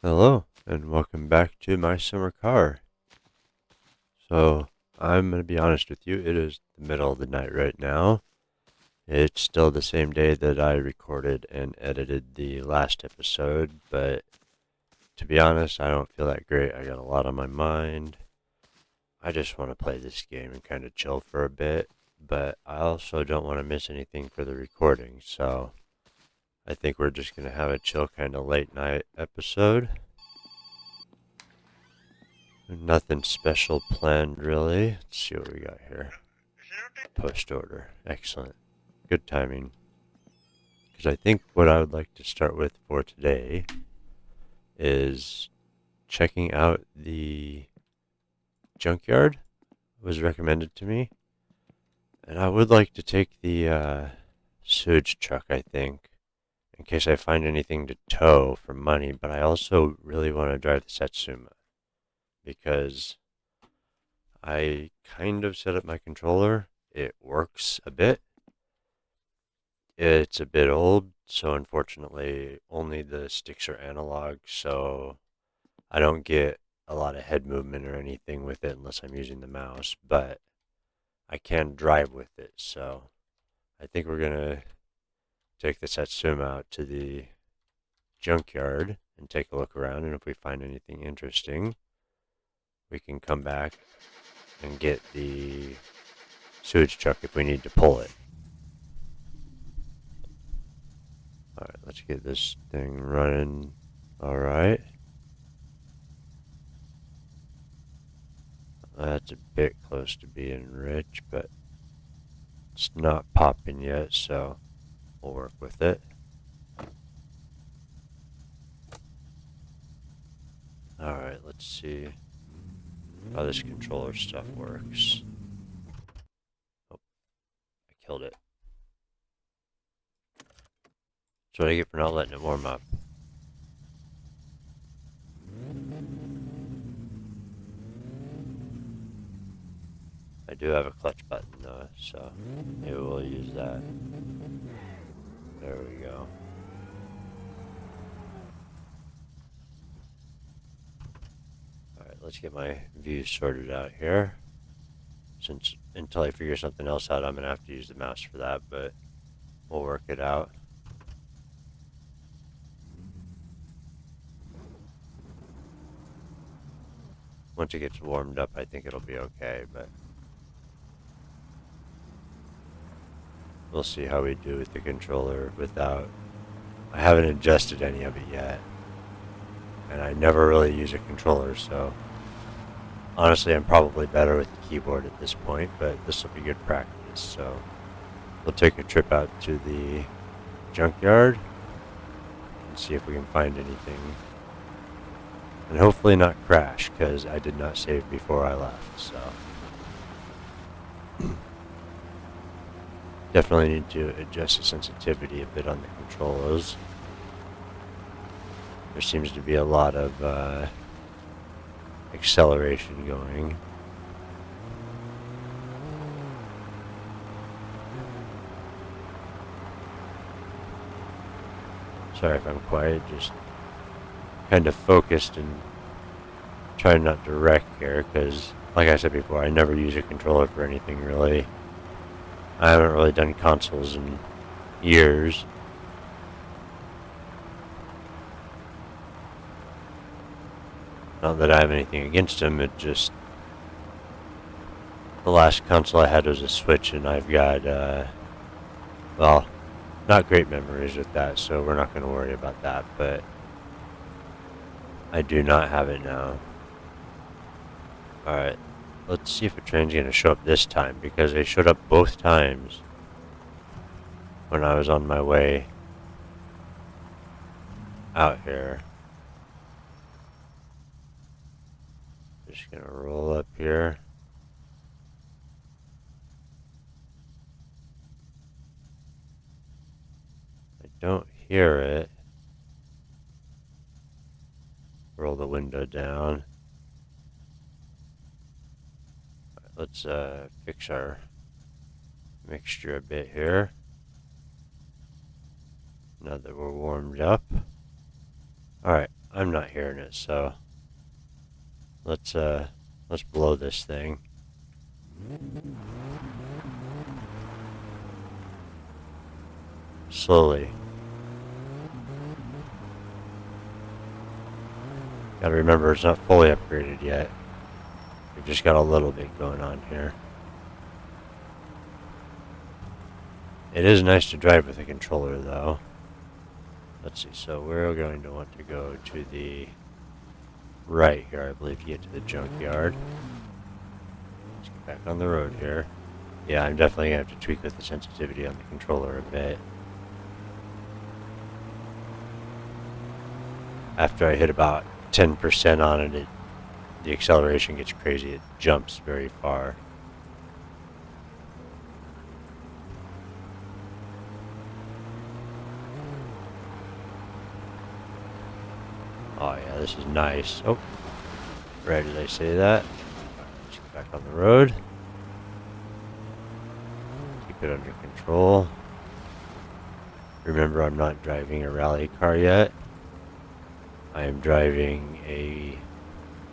Hello, and welcome back to my summer car. So, I'm going to be honest with you, it is the middle of the night right now. It's still the same day that I recorded and edited the last episode, but to be honest, I don't feel that great. I got a lot on my mind. I just want to play this game and kind of chill for a bit, but I also don't want to miss anything for the recording, so I think we're just going to have a chill kind of late night episode. Nothing special planned, really. Let's see what we got here. Post order. Excellent. Good timing. Because I think what I would like to start with for today is checking out the junkyard. It was recommended to me. And I would like to take the sewage truck, I think, in case I find anything to tow for money. But I also really want to drive the Satsuma because I kind of set up my controller. It works a bit. It's a bit old, so unfortunately only the sticks are analog, so I don't get a lot of head movement or anything with it unless I'm using the mouse, but I can drive with it, so I think we're gonna take the Satsuma out to the junkyard and take a look around, and if we find anything interesting, we can come back and get the sewage truck if we need to pull it. Alright, let's get this thing running. Alright. That's a bit close to being rich, but it's not popping yet, so we'll work with it. Alright, let's see how this controller stuff works. Oh, I killed it. That's what I get for not letting it warm up. I do have a clutch button though, so maybe we'll use that. There we go. Alright, let's get my views sorted out here. Since until I figure something else out, I'm gonna have to use the mouse for that, but we'll work it out. Once it gets warmed up, I think it'll be okay, but we'll see how we do with the controller without... I haven't adjusted any of it yet, and I never really use a controller, so honestly I'm probably better with the keyboard at this point, but this will be good practice, so we'll take a trip out to the junkyard and see if we can find anything. And hopefully not crash, because I did not save before I left, so... Definitely need to adjust the sensitivity a bit on the controllers. There seems to be a lot of acceleration going. Sorry if I'm quiet, just kind of focused and trying not to wreck here, because like I said before, I never use a controller for anything really. I haven't really done consoles in years. Not that I have anything against them, it just... The last console I had was a Switch, and I've got, well, not great memories with that, so we're not going to worry about that, but I do not have it now. Alright, let's see if a train's going to show up this time, because they showed up both times when I was on my way out here. Just going to roll up here. I don't hear it. Roll the window down. Let's fix our mixture a bit here. Now that we're warmed up. Alright, I'm not hearing it, so let's blow this thing. Slowly. Gotta remember it's not fully upgraded yet. We've just got a little bit going on here. It is nice to drive with a controller though. Let's see, so we're going to want to go to the right here, I believe, to get to the junkyard. Let's get back on the road here. Yeah, I'm definitely going to have to tweak with the sensitivity on the controller a bit. After I hit about 10% on it, the acceleration gets crazy. It jumps very far. Oh yeah, this is nice. Oh, right as I say that. Let's get back on the road. Keep it under control. Remember, I'm not driving a rally car yet. I am driving a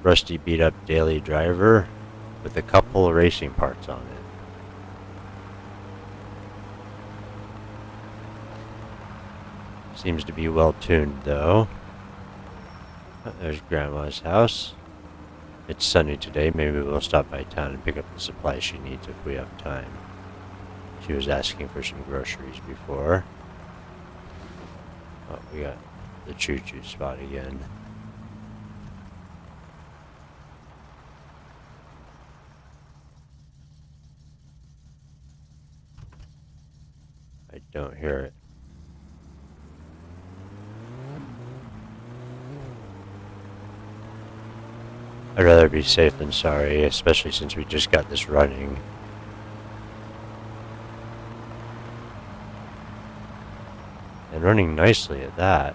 rusty, beat-up daily driver with a couple of racing parts on it. Seems to be well tuned though. Oh, there's Grandma's house. It's sunny today. Maybe we'll stop by town and pick up the supplies she needs if we have time. She was asking for some groceries before. Oh, we got the choo-choo spot again. I don't hear it. I'd rather be safe than sorry, especially since we just got this running. And running nicely at that.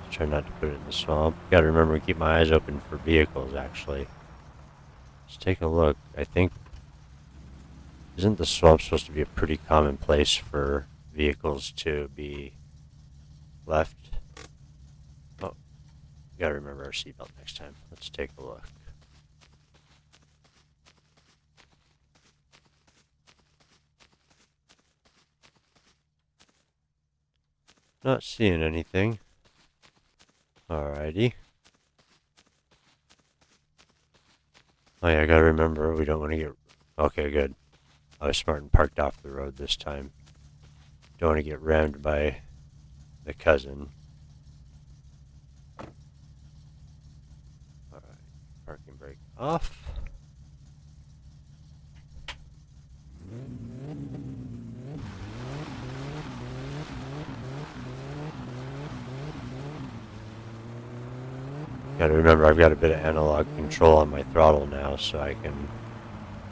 Try not to put it in the swamp. Gotta remember to keep my eyes open for vehicles, actually. Let's take a look. I think... Isn't the swamp supposed to be a pretty common place for vehicles to be left? Oh, gotta remember our seatbelt next time. Let's take a look. Not seeing anything. Alrighty. Oh yeah, I gotta remember we don't want to get... Okay, good. I was smart and parked off the road this time. Don't want to get rammed by the cousin. Alright, parking brake off. Gotta remember I've got a bit of analog control on my throttle now, so I can...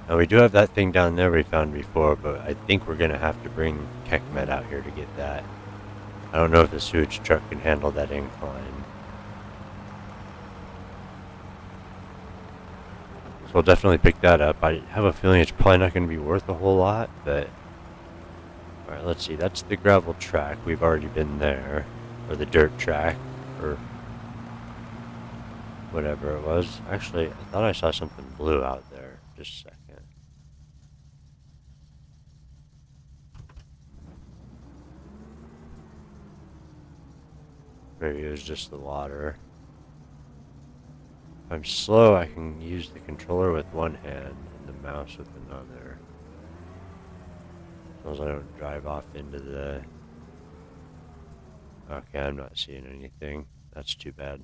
Now we do have that thing down there we found before, but I think we're gonna have to bring KEKMET out here to get that. I don't know if the sewage truck can handle that incline. So we'll definitely pick that up. I have a feeling it's probably not gonna be worth a whole lot, but... Alright, let's see, that's the gravel track. We've already been there. Or the dirt track, or... whatever it was. Actually, I thought I saw something blue out there. Just a second. Maybe it was just the water. If I'm slow, I can use the controller with one hand and the mouse with another. As long as I don't drive off into the... Okay, I'm not seeing anything. That's too bad.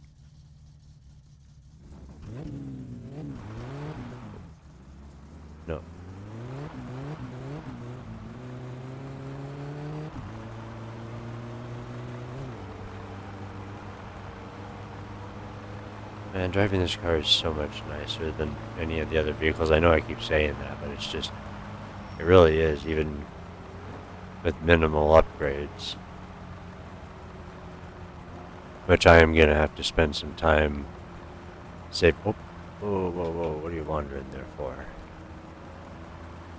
No. Man, driving this car is so much nicer than any of the other vehicles. I know I keep saying that, but it's just... It really is, even with minimal upgrades. Which I am going to have to spend some time... Save... Oh, whoa, whoa, whoa, what are you wandering there for?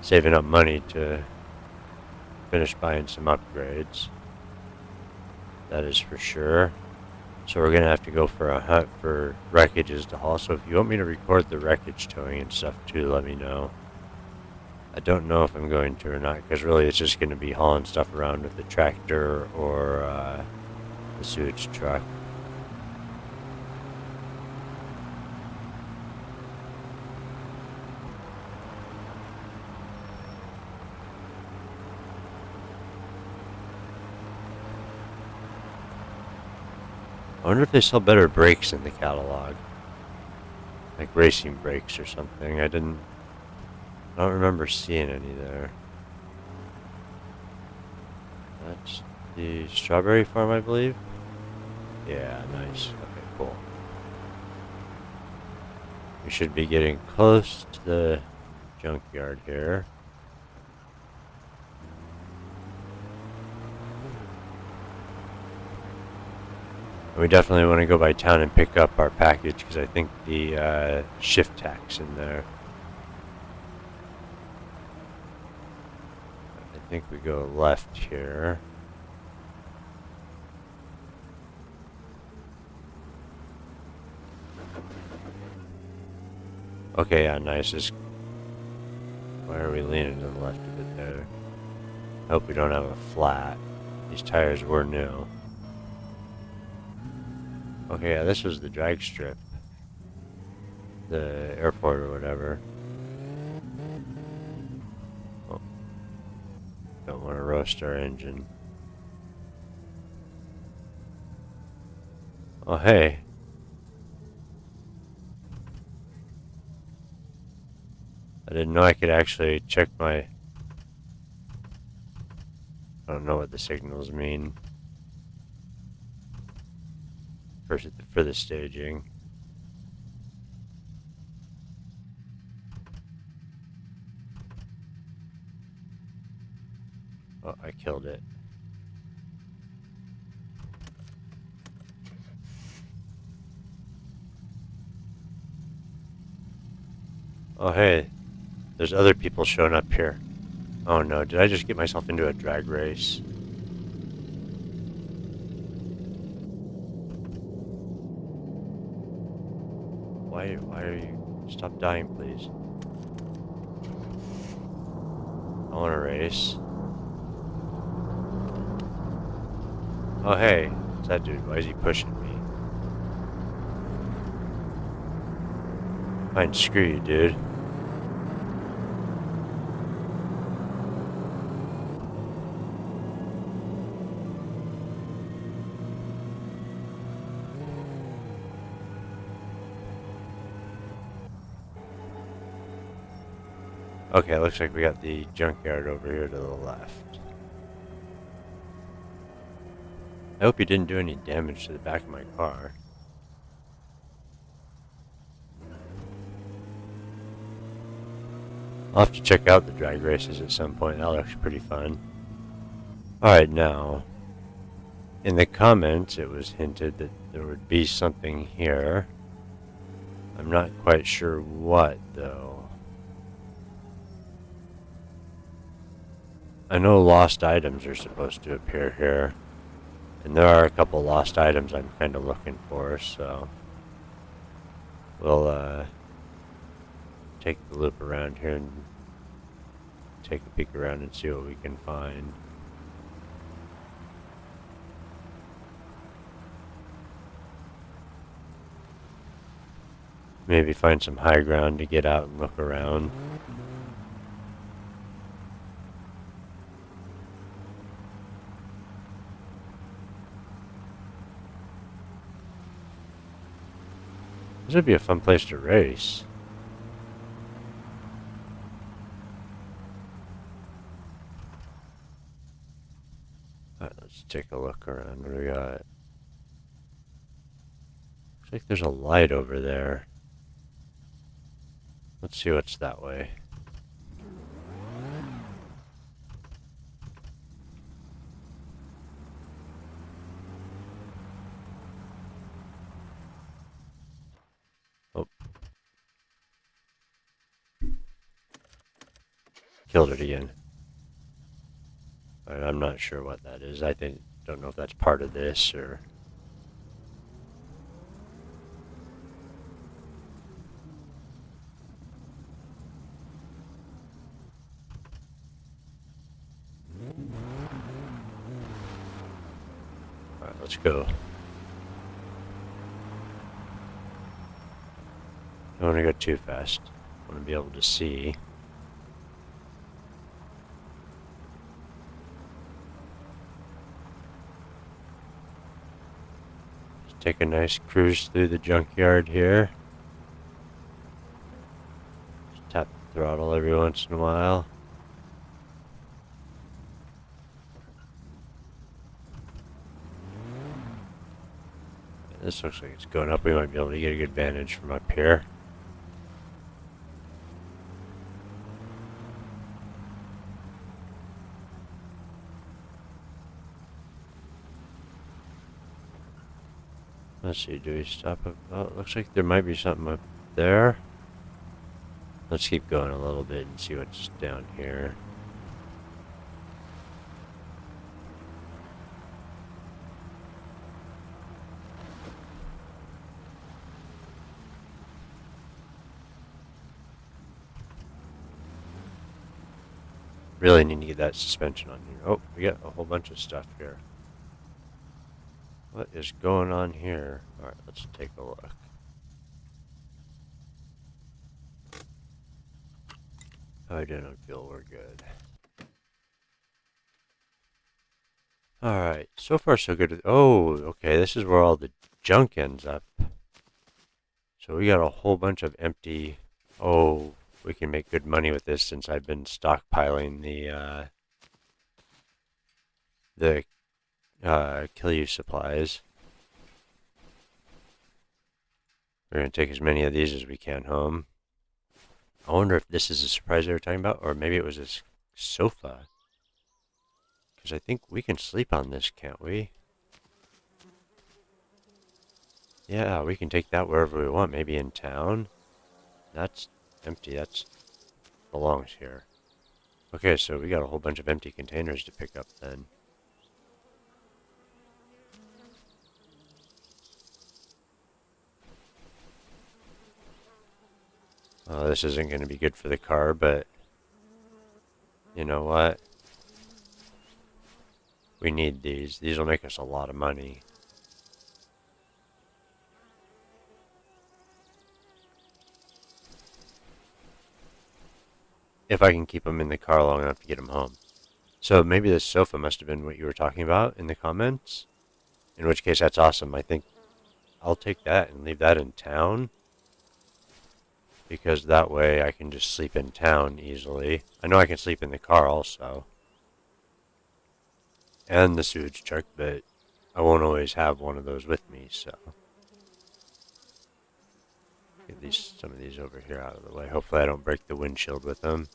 Saving up money to finish buying some upgrades. That is for sure. So we're gonna have to go for a hunt for wreckages to haul. So if you want me to record the wreckage towing and stuff too, let me know. I don't know if I'm going to or not, because really it's just gonna be hauling stuff around with the tractor or the sewage truck. I wonder if they sell better brakes in the catalog. Like racing brakes or something. I don't remember seeing any there. That's the strawberry farm, I believe. Yeah, nice. Okay, cool. We should be getting close to the junkyard here. We definitely want to go by town and pick up our package because I think the shift tax in there. I think we go left here. Okay, yeah, nice. Why are we leaning to the left a bit there? Hope we don't have a flat. These tires were new. Okay, yeah, this was the drag strip. The airport or whatever. Oh, don't want to roast our engine. Oh, hey. I didn't know I could actually check my... I don't know what the signals mean. For the staging. Oh, I killed it. Oh, hey. There's other people showing up here. Oh no, did I just get myself into a drag race? Why are you... Stop dying, please. I want to race. Oh hey, it's that dude. Why is he pushing me? Fine, screw you, dude. Okay, looks like we got the junkyard over here to the left. I hope you didn't do any damage to the back of my car. I'll have to check out the drag races at some point. That looks pretty fun. Alright, now, in the comments it was hinted that there would be something here. I'm not quite sure what, though. I know lost items are supposed to appear here. And there are a couple lost items I'm kind of looking for, so... We'll, take the loop around here and take a peek around and see what we can find. Maybe find some high ground to get out and look around. This would be a fun place to race. Alright, let's take a look around. What do we got? Looks like there's a light over there. Let's see what's that way. Oh. Killed it again. Alright, I'm not sure what that is. Don't know if that's part of this or... Alright, let's go. Don't want to go too fast. I want to be able to see. Just take a nice cruise through the junkyard here. Just tap the throttle every once in a while. This looks like it's going up. We might be able to get a good vantage from up here. Let's see, do we stop up? Oh, it looks like there might be something up there. Let's keep going a little bit and see what's down here. Really need to get that suspension on here. Oh, we got a whole bunch of stuff here. What is going on here? Alright, let's take a look. How I doing on fuel? We're good. Alright, so far so good. Oh, okay, this is where all the junk ends up. So we got a whole bunch of empty... Oh, we can make good money with this since I've been stockpiling the kill you supplies. We're going to take as many of these as we can home. I wonder if this is a surprise they were talking about, or maybe it was a sofa. Because I think we can sleep on this, can't we? Yeah, we can take that wherever we want, maybe in town. That's empty, that belongs here. Okay, so we got a whole bunch of empty containers to pick up then. This isn't going to be good for the car, but you know what? We need these. These will make us a lot of money. If I can keep them in the car long enough to get them home. So maybe this sofa must have been what you were talking about in the comments. In which case, that's awesome. I think I'll take that and leave that in town. Because that way I can just sleep in town easily. I know I can sleep in the car also. And the sewage truck, but I won't always have one of those with me, so. Get some of these over here out of the way. Hopefully I don't break the windshield with them.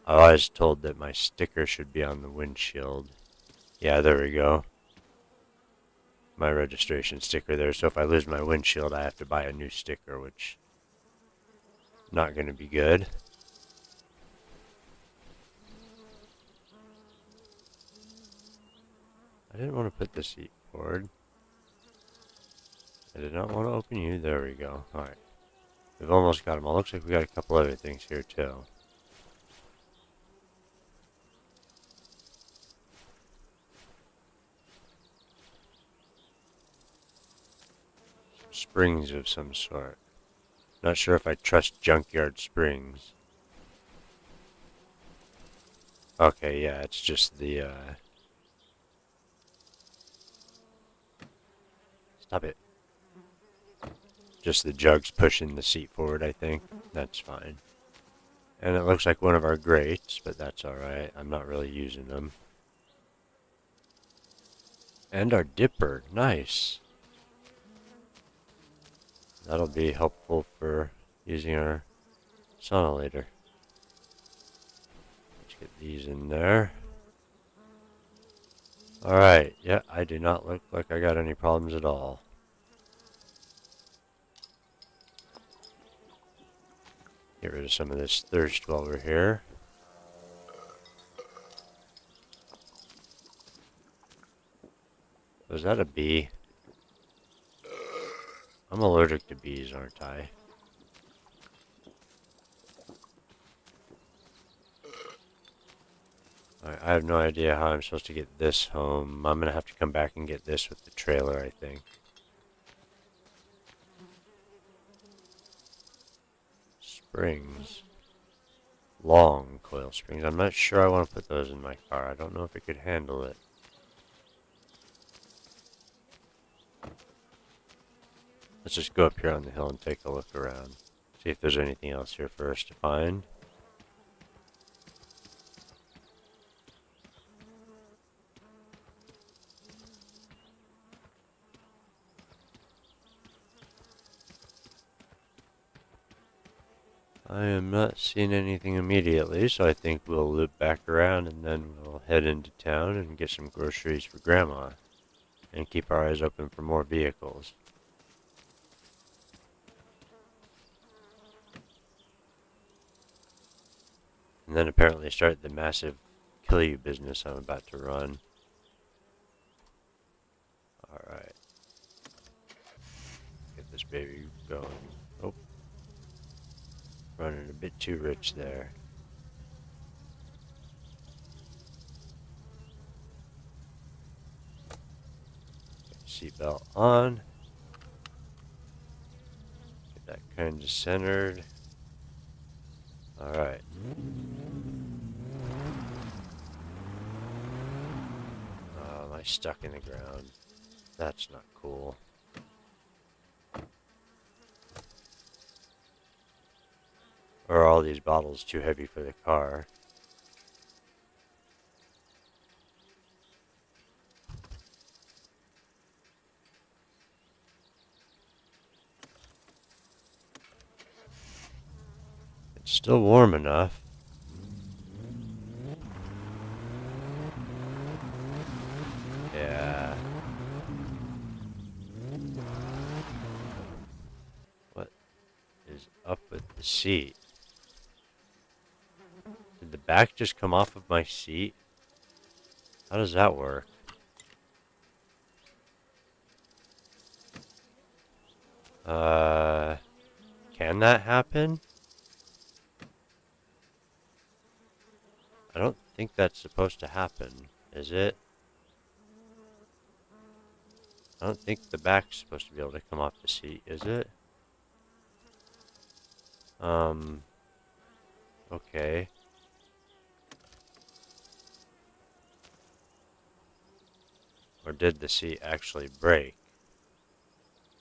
I was told that my sticker should be on the windshield. Yeah, there we go. My registration sticker there, so if I lose my windshield I have to buy a new sticker, which... not going to be good. I didn't want to put the seat forward. I did not want to open you. There we go. Alright. We've almost got them all. Looks like we got a couple other things here too. Springs of some sort. Not sure if I trust junkyard springs. Okay, yeah, it's just the, Stop it. Just the jugs pushing the seat forward, I think. That's fine. And it looks like one of our grates, but that's alright. I'm not really using them. And our dipper. Nice. That'll be helpful for using our sonoleator. Let's get these in there. Alright, yeah, I do not look like I got any problems at all. Get rid of some of this thirst while we're here. Was that a bee? I'm allergic to bees, aren't I? I have no idea how I'm supposed to get this home. I'm gonna have to come back and get this with the trailer, I think. Springs. Long coil springs. I'm not sure I want to put those in my car. I don't know if it could handle it. Let's just go up here on the hill and take a look around. See if there's anything else here for us to find. I am not seeing anything immediately, so I think we'll loop back around and then we'll head into town and get some groceries for Grandma. And keep our eyes open for more vehicles. And then apparently start the massive kill you business I'm about to run. Alright. Get this baby going. Oh. Running a bit too rich there. Seatbelt on. Get that kind of centered. Alright. Am I stuck in the ground? That's not cool. Or are all these bottles too heavy for the car? It's still warm enough. Yeah. What is up with the seat? Did the back just come off of my seat? How does that work? Can that happen? I don't think that's supposed to happen, is it? I don't think the back's supposed to be able to come off the seat, is it? Okay. Or did the seat actually break?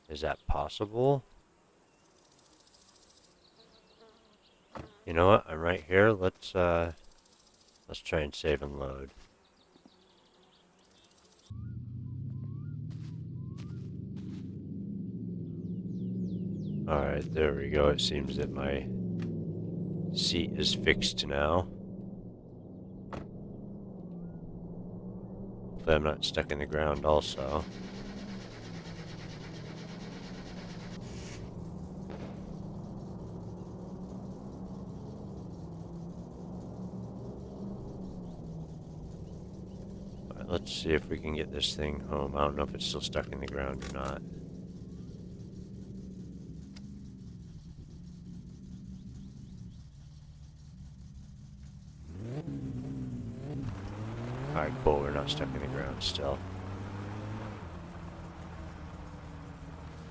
Is that possible? You know what? I'm right here. Let's try and save and load. Alright, there we go. It seems that my seat is fixed now. Hopefully I'm not stuck in the ground also. Alright, let's see if we can get this thing home. I don't know if it's still stuck in the ground or not. Alright, cool. We're not stuck in the ground still.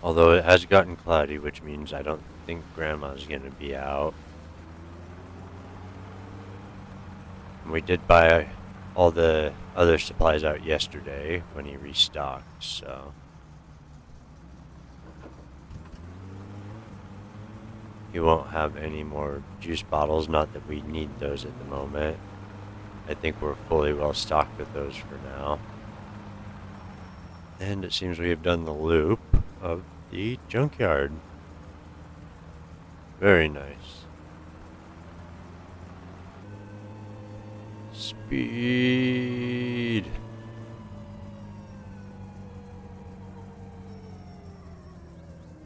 Although it has gotten cloudy, which means I don't think Grandma's gonna be out. And we did buy all the other supplies out yesterday when he restocked, so... He won't have any more juice bottles, not that we need those at the moment. I think we're fully well stocked with those for now. And it seems we have done the loop of the junkyard. Very nice. Speed!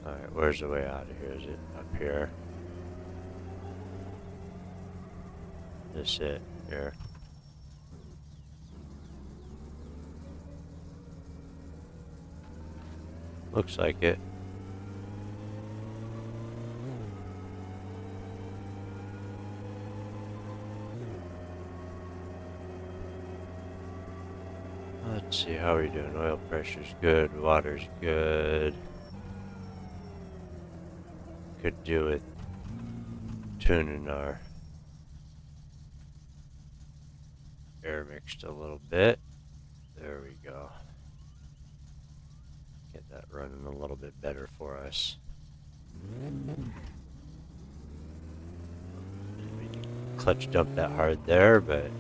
Alright, where's the way out of here? Is it up here? This it? Here. Looks like it. Let's see how we doing. Oil pressure's good, water's good. Could do with tuning our air mixed a little bit. There we go. Get that running a little bit better for us. We clutch dump that hard there, but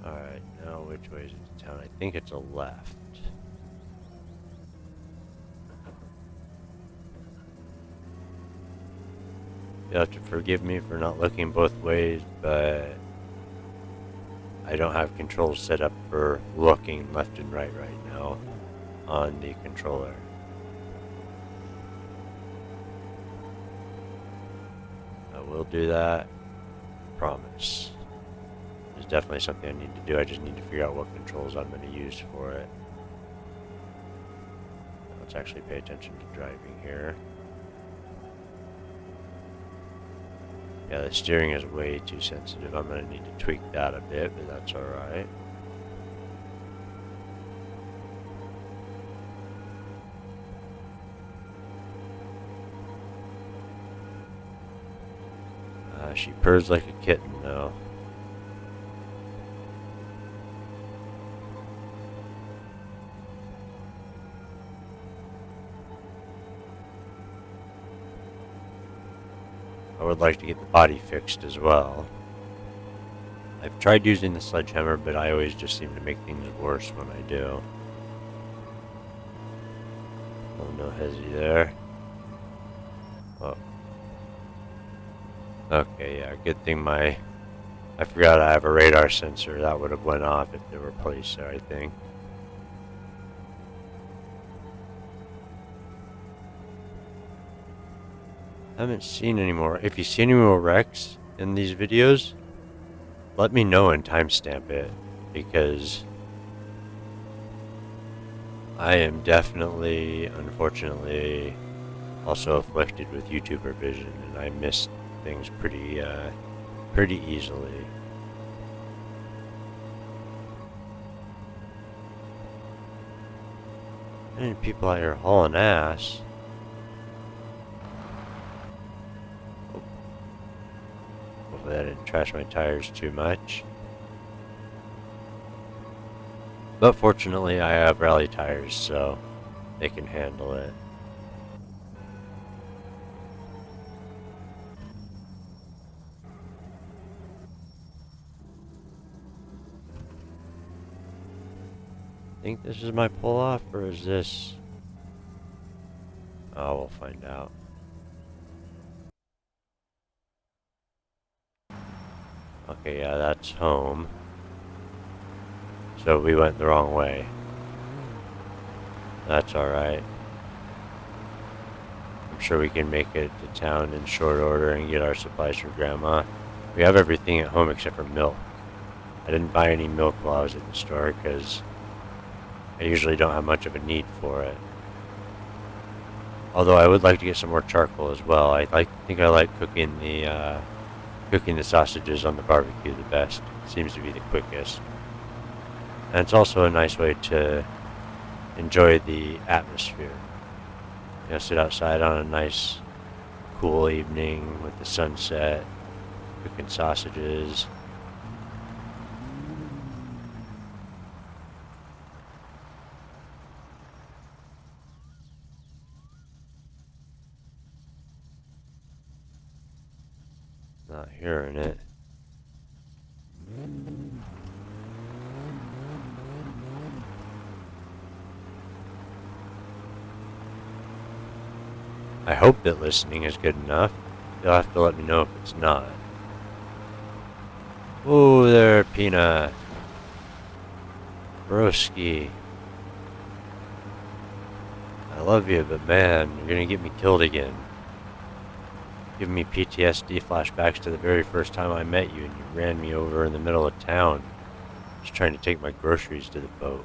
alright, now which way is it to town? I think it's a left. You'll have to forgive me for not looking both ways, but I don't have controls set up for looking left and right now on the controller. I will do that, promise. It's definitely something I need to do. I just need to figure out what controls I'm going to use for it. Let's actually pay attention to driving here. Yeah, the steering is way too sensitive. I'm going to need to tweak that a bit, but that's alright. She purrs like a kitten, though. I would like to get the body fixed as well. I've tried using the sledgehammer, but I always just seem to make things worse when I do. Oh, no hezzy there. Oh. Okay, yeah, good thing I forgot I have a radar sensor. That would have went off if they were placed there, I think. I haven't seen any more. If you see any more wrecks in these videos, let me know and timestamp it, because I am definitely, unfortunately, also afflicted with YouTuber vision, and I miss things pretty easily. Many people out here hauling ass. Hopefully I didn't trash my tires too much. But fortunately I have rally tires, so they can handle it. I think this is my pull off, or is this? Oh, we'll find out. Okay, yeah, that's home. So we went the wrong way. That's alright. I'm sure we can make it to town in short order and get our supplies for Grandma. We have everything at home except for milk. I didn't buy any milk while I was at the store because I usually don't have much of a need for it. Although I would like to get some more charcoal as well. I think I like cooking the sausages on the barbecue the best. Seems to be the quickest. And it's also a nice way to enjoy the atmosphere. You know, sit outside on a nice, cool evening with the sunset, cooking sausages. Not hearing it. I hope that listening is good enough. You'll have to let me know if it's not. Oh, there, Peanut. Broski. I love you, but man, you're gonna get me killed again. Giving me PTSD flashbacks to the very first time I met you and you ran me over in the middle of town. Just trying to take my groceries to the boat.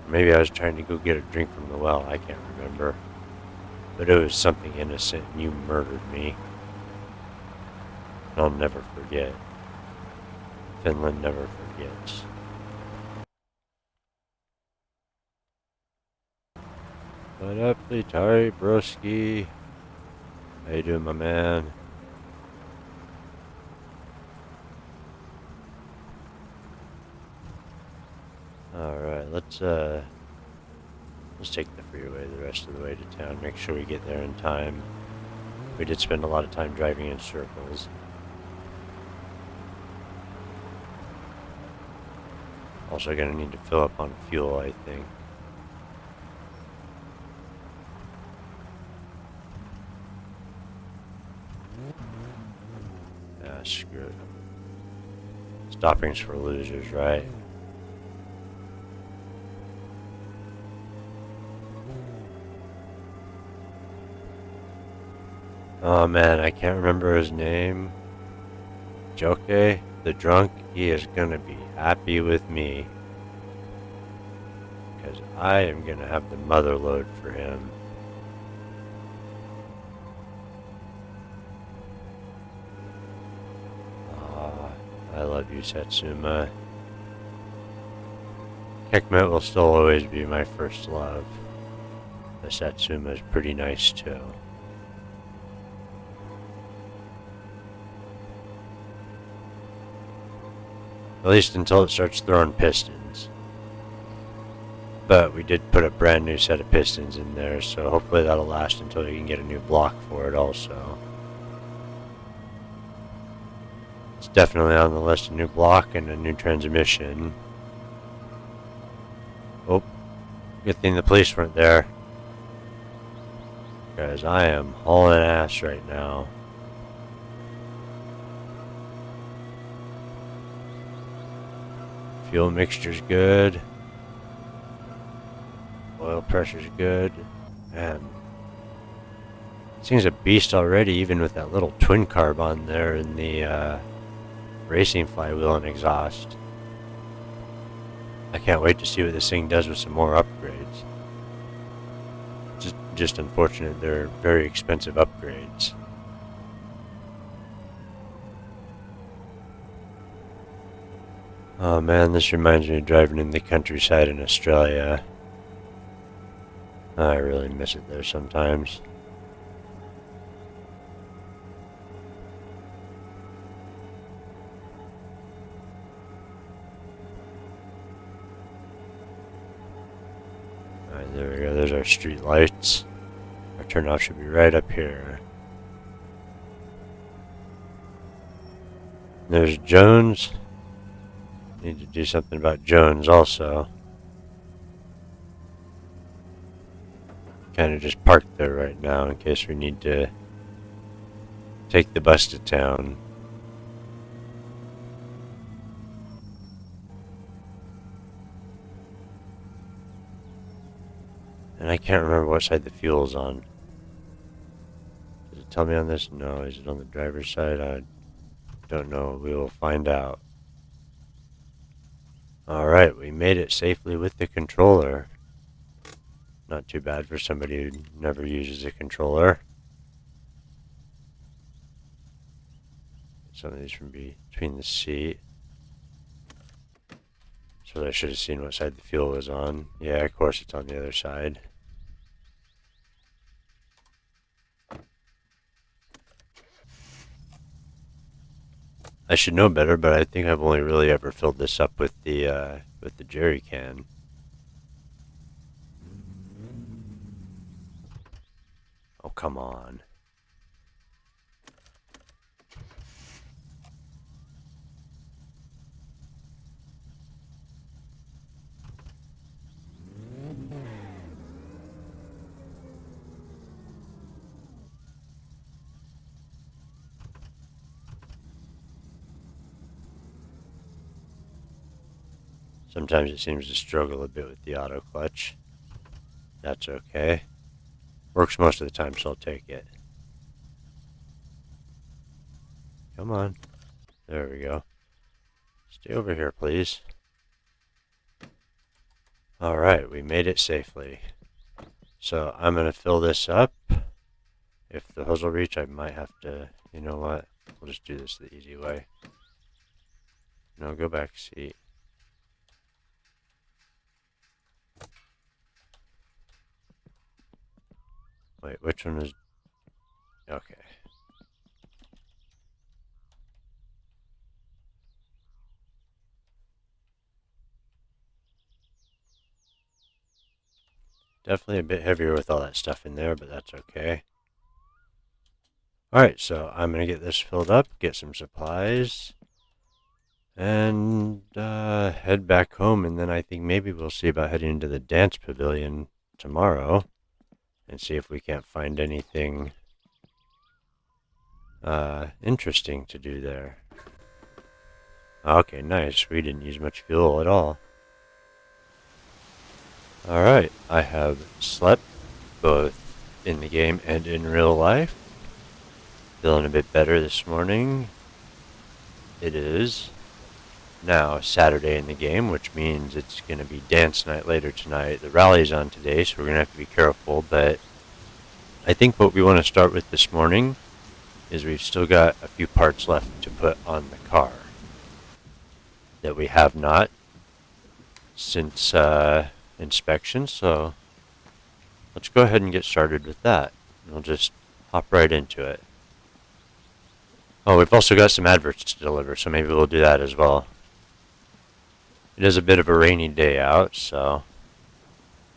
Maybe I was trying to go get a drink from the well, I can't remember. But it was something innocent and you murdered me. I'll never forget. Finland never forgets. What up, Litari Broski? How you doing, my man? Alright, let's take the freeway the rest of the way to town. Make sure we get there in time. We did spend a lot of time driving in circles. Also gonna need to fill up on fuel, I think. Ah, screw it. Stopping's for losers, right? Oh man, I can't remember his name. Joke, the drunk, he is gonna be happy with me. Because I am gonna have the mother load for him. I love you, Satsuma. Kekmet will still always be my first love. The Satsuma is pretty nice too. At least until it starts throwing pistons. But we did put a brand new set of pistons in there, so hopefully that'll last until you can get a new block for it also. It's definitely on the list, a new block and a new transmission. Oh, good thing the police weren't there. Guys, I am hauling ass right now. Fuel mixture's good. Oil pressure's good. Man, this thing's a beast already, even with that little twin carb on there in the racing flywheel and exhaust. I can't wait to see what this thing does with some more upgrades. Just unfortunate they're very expensive upgrades. Oh man, this reminds me of driving in the countryside in Australia. I really miss it there sometimes. Alright, there we go. There's our street lights. Our turnoff should be right up here. There's Jones. Need to do something about Jones also. Kind of just parked there right now in case we need to take the bus to town. And I can't remember what side the fuel's on. Does it tell me on this? No. Is it on the driver's side? I don't know. We will find out. Alright, we made it safely with the controller. Not too bad for somebody who never uses a controller. Some of these from between the seat. So I should have seen what side the fuel was on. Yeah, of course it's on the other side. I should know better, but I think I've only really ever filled this up with the jerry can. Oh, come on. Sometimes it seems to struggle a bit with the auto clutch. That's okay. Works most of the time, so I'll take it. Come on. There we go. Stay over here, please. Alright, we made it safely. So I'm going to fill this up. If the hose will reach, I might have to, you know what? We'll just do this the easy way. No, go back seat. Wait, which one is... Okay. Definitely a bit heavier with all that stuff in there, but that's okay. Alright, so I'm going to get this filled up, get some supplies, and head back home, and then I think maybe we'll see about heading into the dance pavilion tomorrow and see if we can't find anything interesting to do there. Okay, nice. We didn't use much fuel at all. Alright, I have slept both in the game and in real life. Feeling a bit better this morning. It is now Saturday in the game, which means it's going to be dance night later tonight. The rally's on today, so we're going to have to be careful, but I think what we want to start with this morning is we've still got a few parts left to put on the car that we have not since inspection, so let's go ahead and get started with that. We'll just hop right into it. Oh, we've also got some adverts to deliver, so maybe we'll do that as well. It is a bit of a rainy day out, so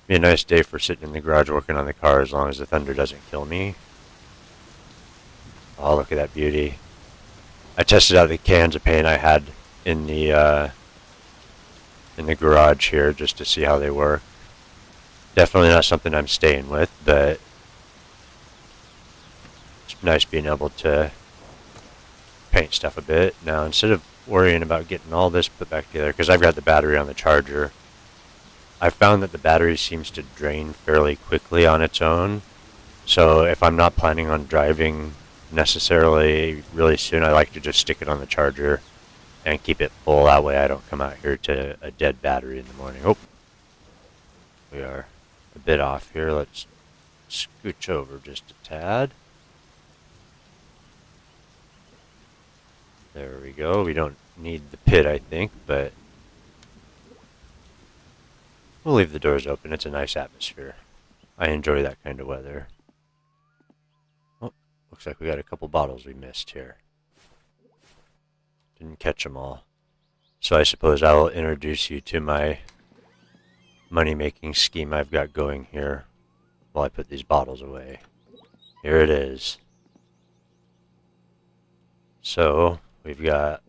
be a nice day for sitting in the garage working on the car as long as the thunder doesn't kill me. Oh, look at that beauty. I tested out the cans of paint I had in the garage here just to see how they work. Definitely not something I'm staying with, but it's nice being able to paint stuff a bit. Now, instead of worrying about getting all this put back together, because I've got the battery on the charger, I found that the battery seems to drain fairly quickly on its own. So if I'm not planning on driving necessarily really soon, I like to just stick it on the charger and keep it full. That way I don't come out here to a dead battery in the morning. Oh, we are a bit off here. Let's scooch over just a tad. There we go. We don't need the pit, I think, but we'll leave the doors open. It's a nice atmosphere. I enjoy that kind of weather. Oh, looks like we got a couple bottles we missed here. Didn't catch them all. So I suppose I will introduce you to my money-making scheme I've got going here while I put these bottles away. Here it is. So we've got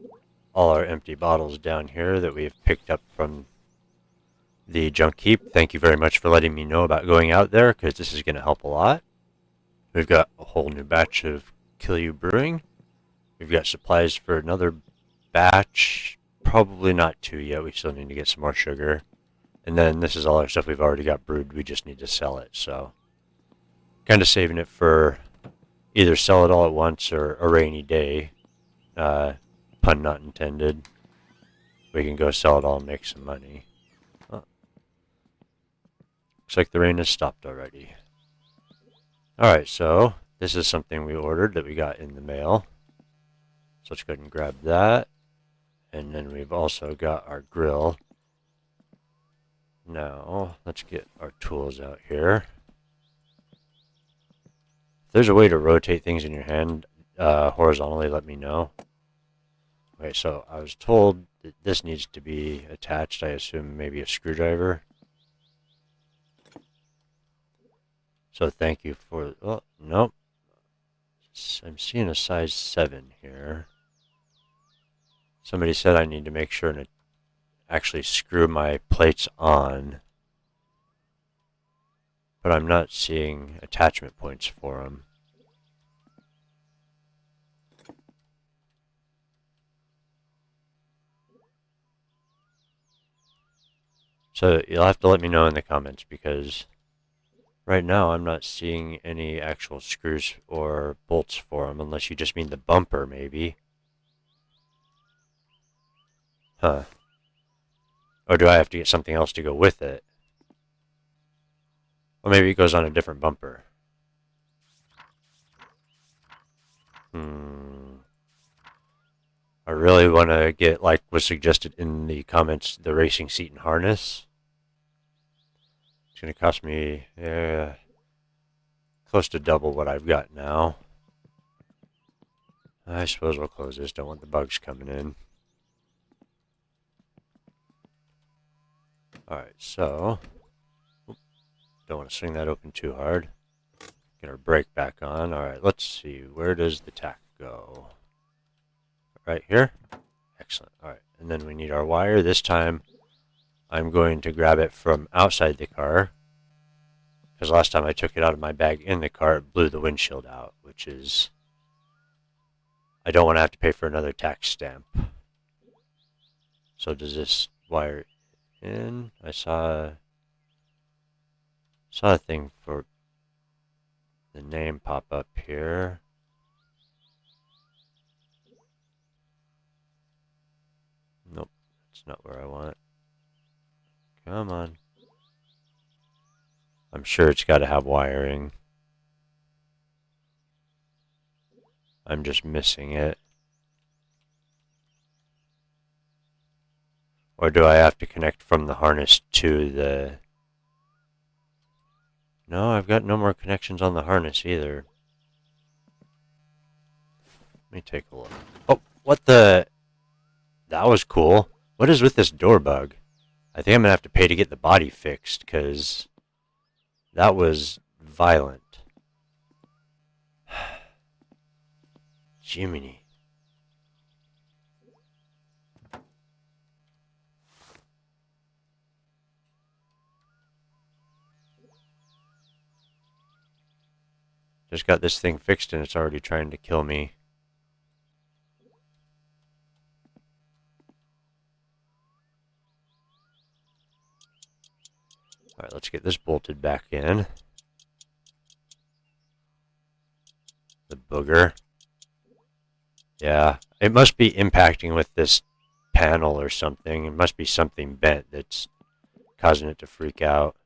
all our empty bottles down here that we've picked up from the junk heap. Thank you very much for letting me know about going out there, because this is going to help a lot. We've got a whole new batch of Kill You Brewing. We've got supplies for another batch. Probably not 2 yet. We still need to get some more sugar. And then this is all our stuff we've already got brewed. We just need to sell it. So kind of saving it for either sell it all at once or a rainy day. Pun not intended. We can go sell it all and make some money. Oh. Looks like the rain has stopped already. Alright, so this is something we ordered that we got in the mail. So let's go ahead and grab that. And then we've also got our grill. Now, let's get our tools out here. If there's a way to rotate things in your hand horizontally, let me know. Okay, so I was told that this needs to be attached. I assume maybe a screwdriver. So thank you for... Oh, nope. I'm seeing a size 7 here. Somebody said I need to make sure to actually screw my plates on. But I'm not seeing attachment points for them. So you'll have to let me know in the comments, because right now I'm not seeing any actual screws or bolts for them, unless you just mean the bumper, maybe. Huh. Or do I have to get something else to go with it? Or maybe it goes on a different bumper. I really want to get, like was suggested in the comments, the racing seat and harness. It's going to cost me close to double what I've got now. I suppose we'll close this. Don't want the bugs coming in. Alright, so don't want to swing that open too hard. Get our brake back on. Alright, let's see. Where does the tack go? Right here? Excellent. Alright, and then we need our wire. This time I'm going to grab it from outside the car. Because last time I took it out of my bag in the car, it blew the windshield out, which is... I don't want to have to pay for another tax stamp. So does this wire in? I saw a thing for the name pop up here. Nope, that's not where I want it. Come on. I'm sure it's got to have wiring. I'm just missing it. Or do I have to connect from the harness to the... No, I've got no more connections on the harness either. Let me take a look. Oh, what the... That was cool. What is with this door bug? I think I'm going to have to pay to get the body fixed, because that was violent. Jiminy. Just got this thing fixed and it's already trying to kill me. Alright, let's get this bolted back in. The booger. Yeah, it must be impacting with this panel or something. It must be something bent that's causing it to freak out.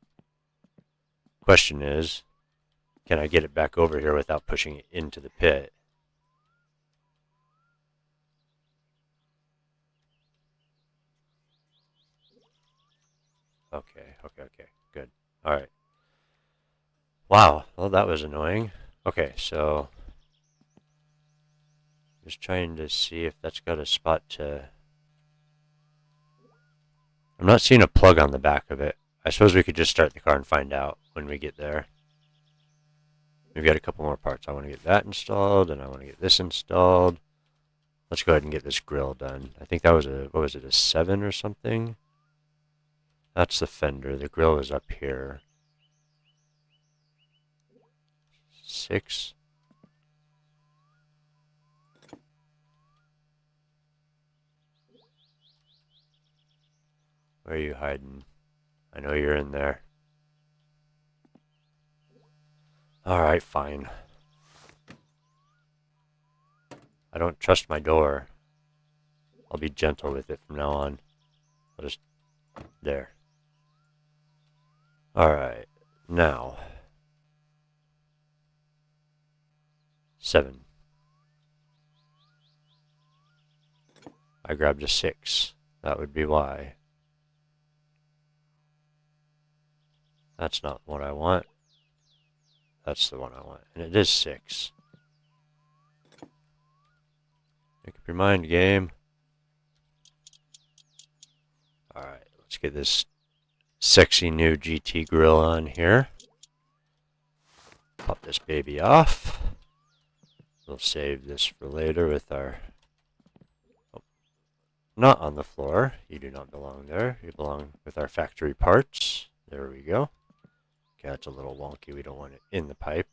Question is, can I get it back over here without pushing it into the pit? Okay, good. Alright. Wow, well that was annoying. Okay, so... Just trying to see if that's got a spot to... I'm not seeing a plug on the back of it. I suppose we could just start the car and find out when we get there. We've got a couple more parts. I want to get that installed, and I want to get this installed. Let's go ahead and get this grill done. I think that was a, what was it, a 7 or something? That's the fender. The grill is up here. 6. Where are you hiding? I know you're in there. Alright, fine. I don't trust my door. I'll be gentle with it from now on. I'll just... There. Alright. Now. 7. I grabbed a 6. That would be why. That's not what I want. That's the one I want. And it is 6. Make up your mind, game. Alright, let's get this sexy new GT grill on here. Pop this baby off. We'll save this for later with our... Oh, not on the floor. You do not belong there. You belong with our factory parts. There we go. Okay, that's a little wonky. We don't want it in the pipe.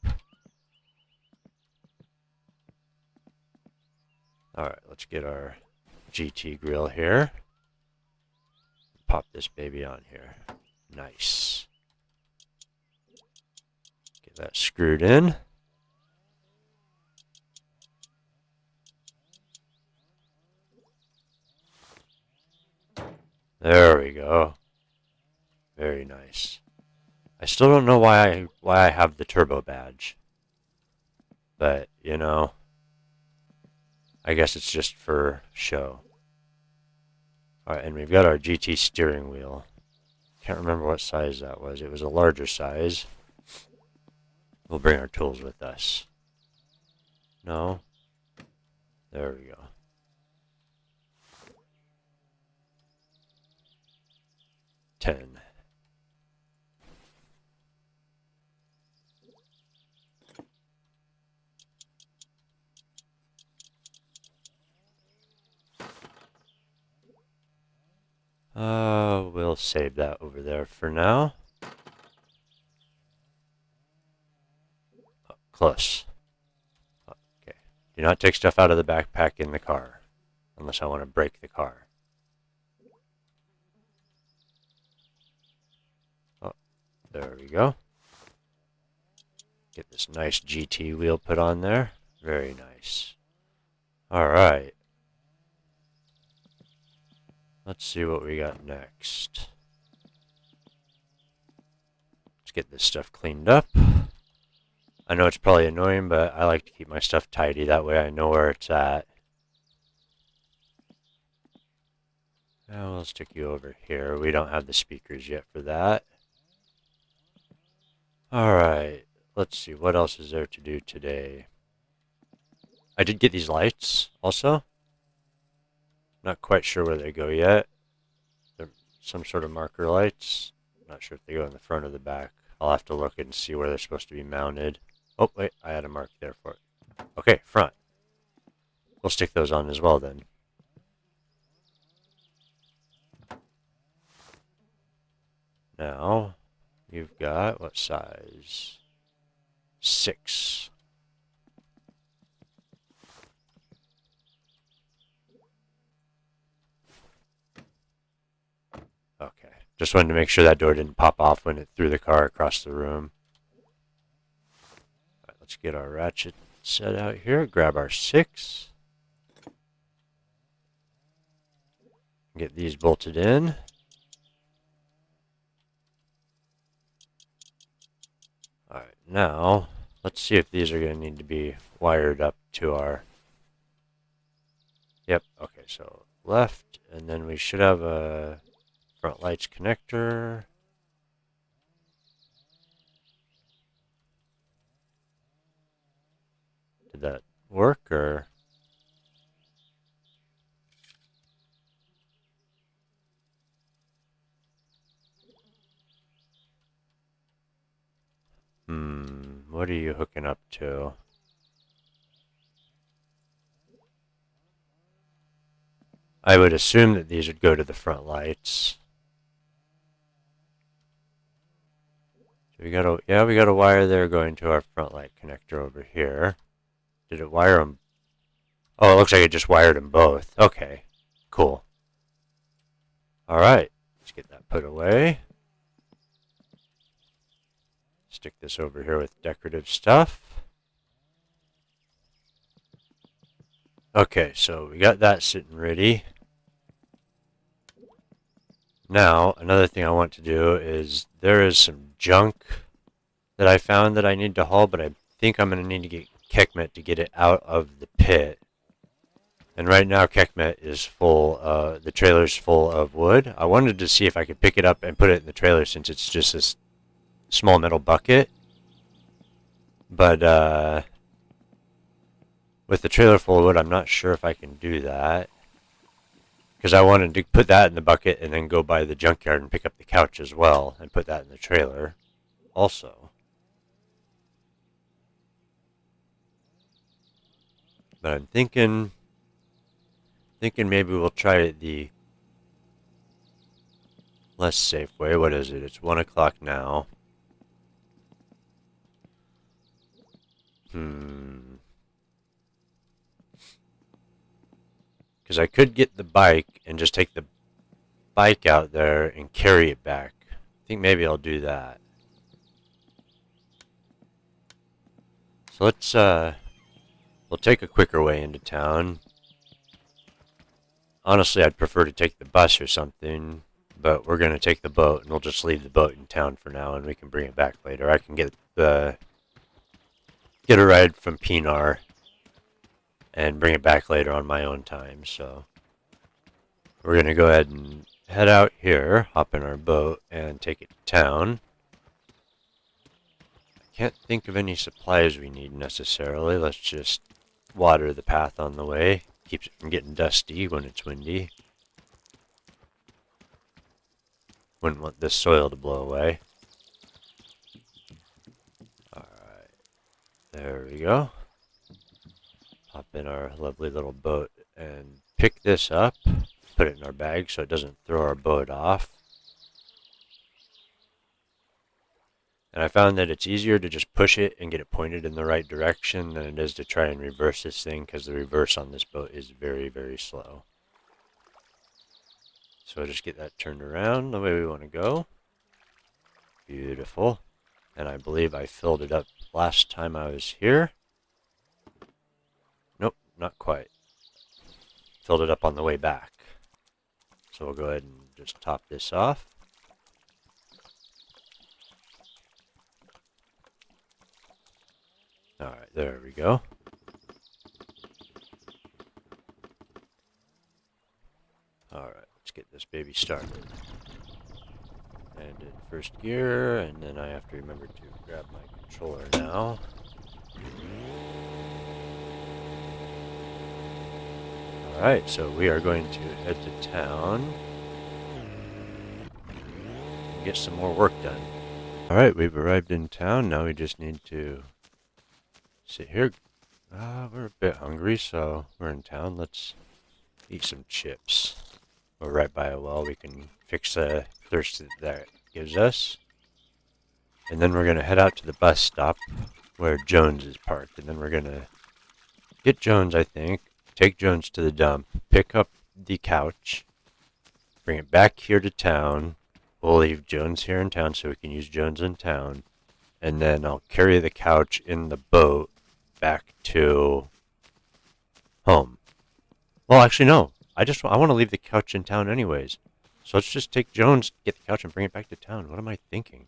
Alright, let's get our GT grill here. Pop this baby on here. Nice. Get that screwed in. There we go. Very nice. I still don't know why I have the turbo badge. But, you know, I guess it's just for show. Alright, and we've got our GT steering wheel. Can't remember what size that was. It was a larger size. We'll bring our tools with us. No. There we go. $10. We'll save that over there for now. Oh, close. Okay. Do not take stuff out of the backpack in the car, unless I want to break the car. Oh, there we go. Get this nice GT wheel put on there. Very nice. Alright. Let's see what we got next. Let's get this stuff cleaned up. I know it's probably annoying, but I like to keep my stuff tidy. That way I know where it's at. Now we'll stick you over here. We don't have the speakers yet for that. Alright. Let's see. What else is there to do today? I did get these lights also. Not quite sure where they go yet. They're some sort of marker lights. Not sure if they go in the front or the back. I'll have to look and see where they're supposed to be mounted. Oh, wait, I had a mark there for it. Okay, front. We'll stick those on as well then. Now, you've got, what size? 6. Okay. Just wanted to make sure that door didn't pop off when it threw the car across the room. Alright, let's get our ratchet set out here. Grab our 6. Get these bolted in. Alright, now, let's see if these are going to need to be wired up to our... Yep, okay, so left, and then we should have a... front lights connector. Did that work or? What are you hooking up to? I would assume that these would go to the front lights. So we got a wire there going to our front light connector over here. Did it wire them? Oh, it looks like it just wired them both. Okay, cool. All right, let's get that put away. Stick this over here with decorative stuff. Okay, so we got that sitting ready. Now, another thing I want to do is there is some junk that I found that I need to haul, but I think I'm going to need to get Kekmet to get it out of the pit. And right now Kekmet is full, the trailer's full of wood. I wanted to see if I could pick it up and put it in the trailer since it's just this small metal bucket. But with the trailer full of wood, I'm not sure if I can do that. Because I wanted to put that in the bucket and then go by the junkyard and pick up the couch as well and put that in the trailer also. But I'm thinking maybe we'll try the less safe way. What is it? It's 1 o'clock now. Because I could get the bike and just take the bike out there and carry it back. I think maybe I'll do that. So let's, we'll take a quicker way into town. Honestly, I'd prefer to take the bus or something, but we're going to take the boat, and we'll just leave the boat in town for now, and we can bring it back later. I can get a ride from Pinar and bring it back later on my own time. So we're going to go ahead and head out here, hop in our boat, and take it to town. I can't think of any supplies we need necessarily. Let's just water the path on the way. Keeps it from getting dusty when it's windy. Wouldn't want this soil to blow away. Alright, there we go. Hop in our lovely little boat and pick this up. Put it in our bag so it doesn't throw our boat off. And I found that it's easier to just push it and get it pointed in the right direction than it is to try and reverse this thing, because the reverse on this boat is very, very slow. So I'll just get that turned around the way we want to go. Beautiful. And I believe I filled it up last time I was here. Nope, not quite. Filled it up on the way back. So we'll go ahead and just top this off. Alright, there we go. Alright, let's get this baby started. And in first gear, and then I have to remember to grab my controller now. Alright, so we are going to head to town and get some more work done. Alright, we've arrived in town. Now we just need to sit here. We're a bit hungry, so we're in town. Let's eat some chips. We're right by a well. We can fix the thirst that gives us. And then we're going to head out to the bus stop where Jones is parked. And then we're going to get Jones, I think, take Jones to the dump, pick up the couch, bring it back here to town. We'll leave Jones here in town so we can use Jones in town. And then I'll carry the couch in the boat back to home. Well, actually, no. I want to leave the couch in town anyways. So let's just take Jones, get the couch, and bring it back to town. What am I thinking?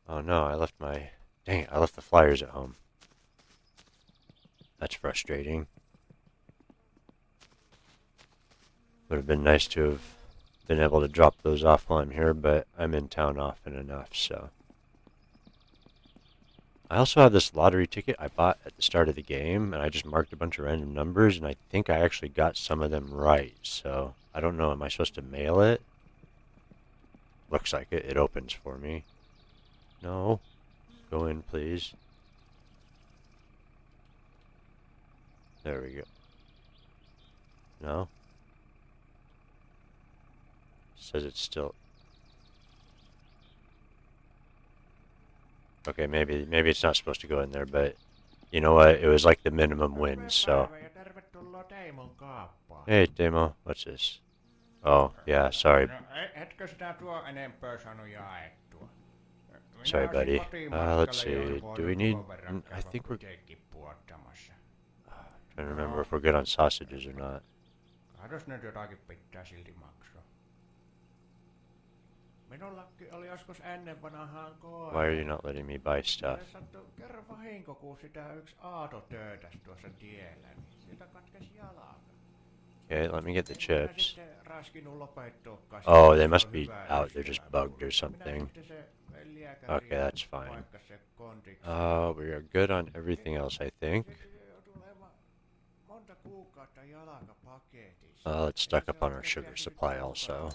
Oh no, I left the flyers at home. That's frustrating. Would have been nice to have been able to drop those off while I'm here, but I'm in town often enough, so. I also have this lottery ticket I bought at the start of the game, and I just marked a bunch of random numbers, and I think I actually got some of them right, so I don't know, am I supposed to mail it? Looks like it. It opens for me. No. Go in, please. There we go. No? Says it's still... Okay, maybe it's not supposed to go in there, but you know what? It was like the minimum win, so... Hey, Demo. What's this? Oh, yeah, sorry. Sorry, buddy. Let's see. Do we need... I think we're... trying to remember if we're good on sausages or not. Why are you not letting me buy stuff? Okay, let me get the chips. Oh, they must be out. They're just bugged or something. Okay, that's fine. We are good on everything else, I think. Let's stock up on our sugar supply also.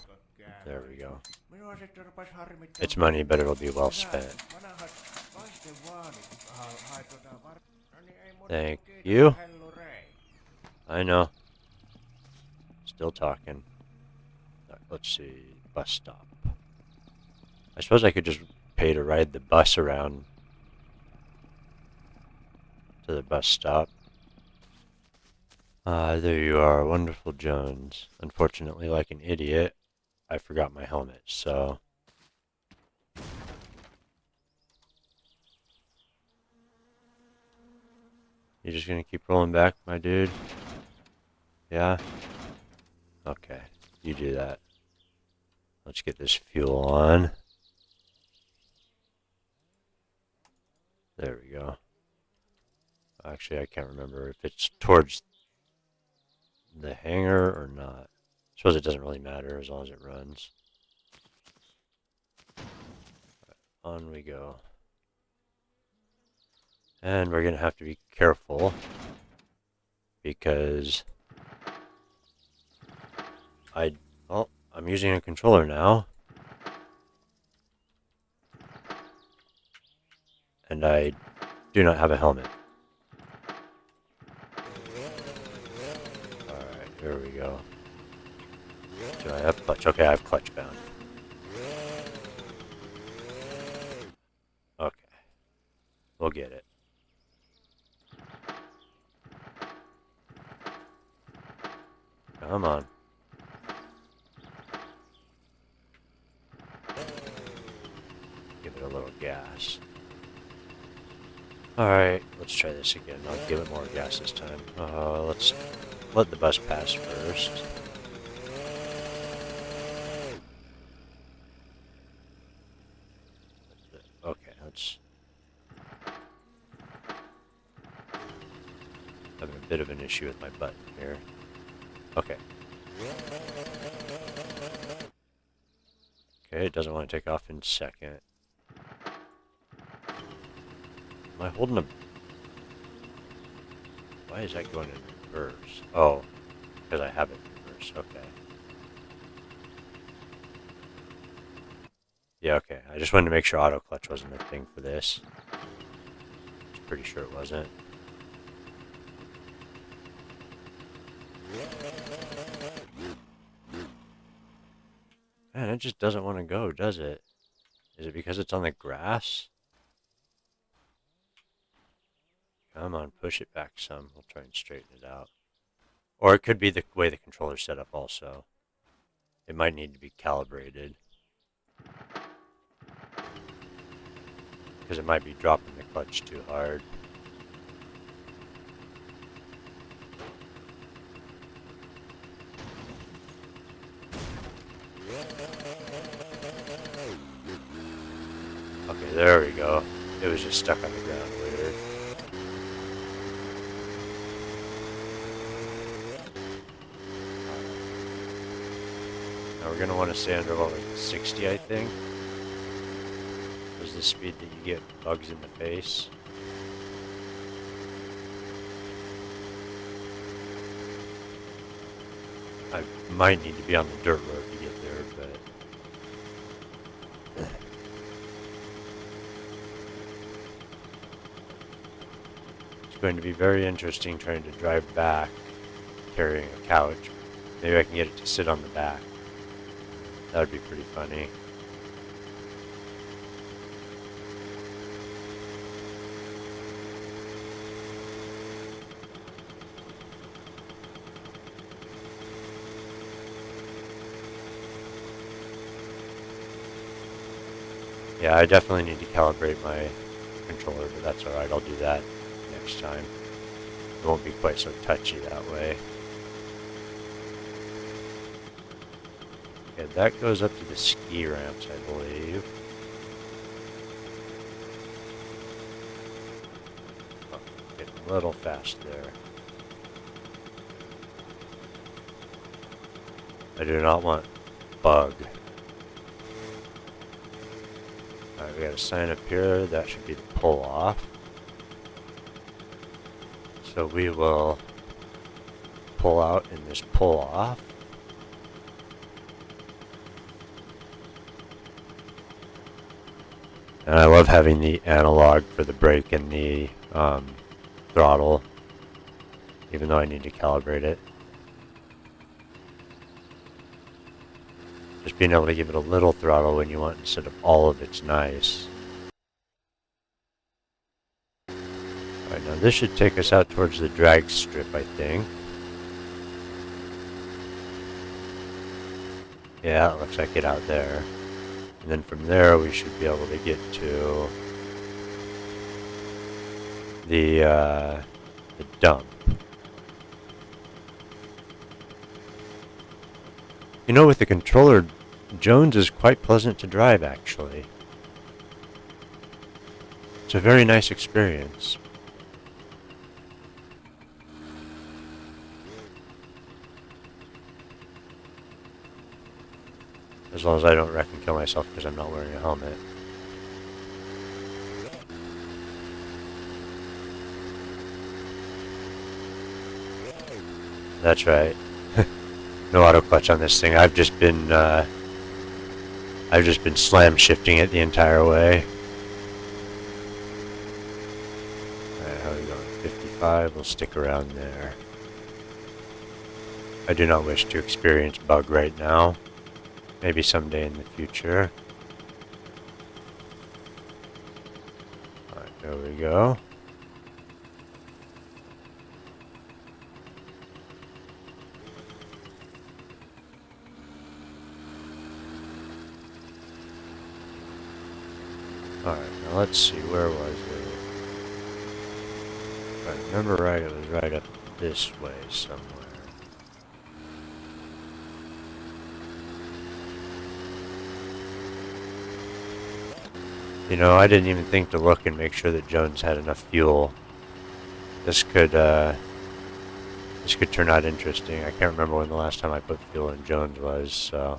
There we go. It's money, but it'll be well spent. Thank you. I know. Still talking. Let's see. Bus stop. I suppose I could just pay to ride the bus around to the bus stop. There you are, wonderful Jones. Unfortunately, like an idiot, I forgot my helmet, so... You just gonna keep rolling back, my dude? Yeah? Okay, you do that. Let's get this fuel on. There we go. Actually, I can't remember if it's towards the hangar or not. I suppose it doesn't really matter as long as it runs. On we go. And we're going to have to be careful because I'm using a controller now. And I do not have a helmet. Alright, here we go. Do I have clutch? Okay, I have clutch bound. Okay. We'll get it. Come on. Give it a little gas. Alright, let's try this again. I'll give it more gas this time. Let's let the bus pass first. Okay, let's... Having a bit of an issue with my button here. Okay. Okay, it doesn't want to take off in second. Am I holding a... Why is that going in reverse? Oh, because I have it in reverse. Okay. Yeah, okay. I just wanted to make sure auto clutch wasn't a thing for this. I was pretty sure it wasn't. Man, it just doesn't want to go, does it? Is it because it's on the grass? Come on, push it back some. We'll try and straighten it out. Or it could be the way the controller's set up also. It might need to be calibrated. Because it might be dropping the clutch too hard. Okay, there we go. It was just stuck on the ground weird. Now we're going to want to stay under about like 60, I think. Is the speed that you get bugs in the face. I might need to be on the dirt road to get there, but... It's going to be very interesting trying to drive back carrying a couch. Maybe I can get it to sit on the back. That would be pretty funny. Yeah, I definitely need to calibrate my controller, but that's alright. I'll do that next time. It won't be quite so touchy that way. Okay, that goes up to the ski ramps, I believe. Oh, getting a little fast there. I do not want bug. Alright, we got a sign up here. That should be the pull off. So we will pull out in this pull off. And I love having the analog for the brake and the throttle, even though I need to calibrate it. Just being able to give it a little throttle when you want instead of all of it's nice. Alright, now this should take us out towards the drag strip, I think. Yeah, it looks like it out there. And then from there we should be able to get to the dump. You know, with the controller, Jones is quite pleasant to drive, actually. It's a very nice experience. As long as I don't wreck and kill myself because I'm not wearing a helmet. That's right. No auto clutch on this thing. I've just been slam shifting it the entire way. Alright, how are we going? 55, we'll stick around there. I do not wish to experience bug right now. Maybe someday in the future. Alright, there we go. Alright, now let's see, where was it? If I remember right, it was right up this way somewhere. You know, I didn't even think to look and make sure that Jones had enough fuel. This could turn out interesting. I can't remember when the last time I put fuel in Jones was, so.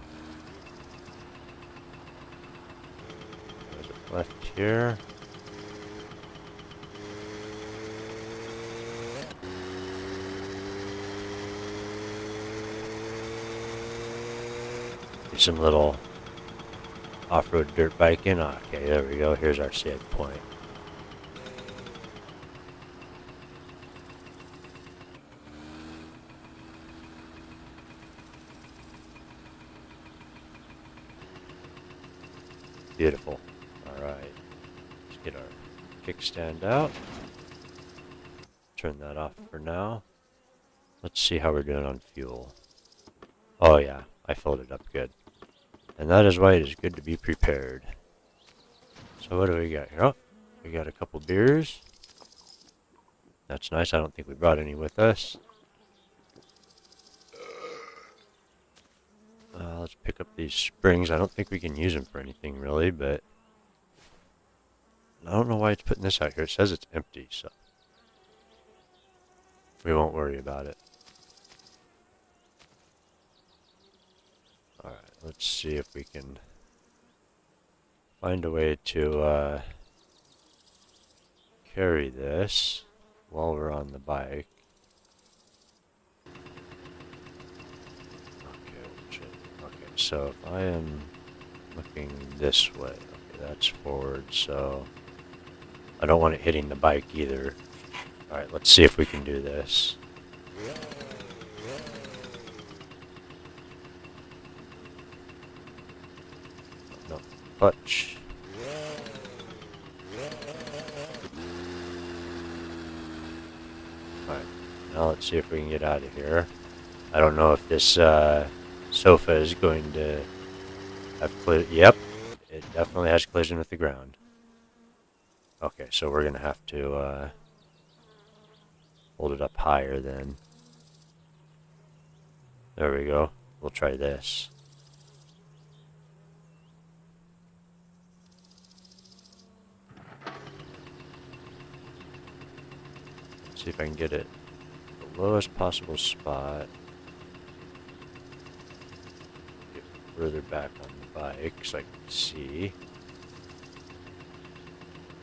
There's it left here. Do some little off-road dirt biking. Okay, there we go. Here's our save point. Beautiful. Alright. Let's get our kickstand out. Turn that off for now. Let's see how we're doing on fuel. Oh yeah, I filled it up good. And that is why it is good to be prepared. So what do we got here? Oh, we got a couple beers. That's nice. I don't think we brought any with us. Let's pick up these springs. I don't think we can use them for anything really, but I don't know why it's putting this out here. It says it's empty, so we won't worry about it. Alright, let's see if we can find a way to carry this while we're on the bike. Okay, so if I am looking this way, okay, that's forward, so I don't want it hitting the bike either. Alright, let's see if we can do this. No, clutch. Alright, now let's see if we can get out of here. I don't know if this sofa is going to have yep, it definitely has collision with the ground. Okay, so we're going to have to hold it up higher then. There we go. We'll try this. See if I can get it the lowest possible spot. Get further back on the bike so I can see.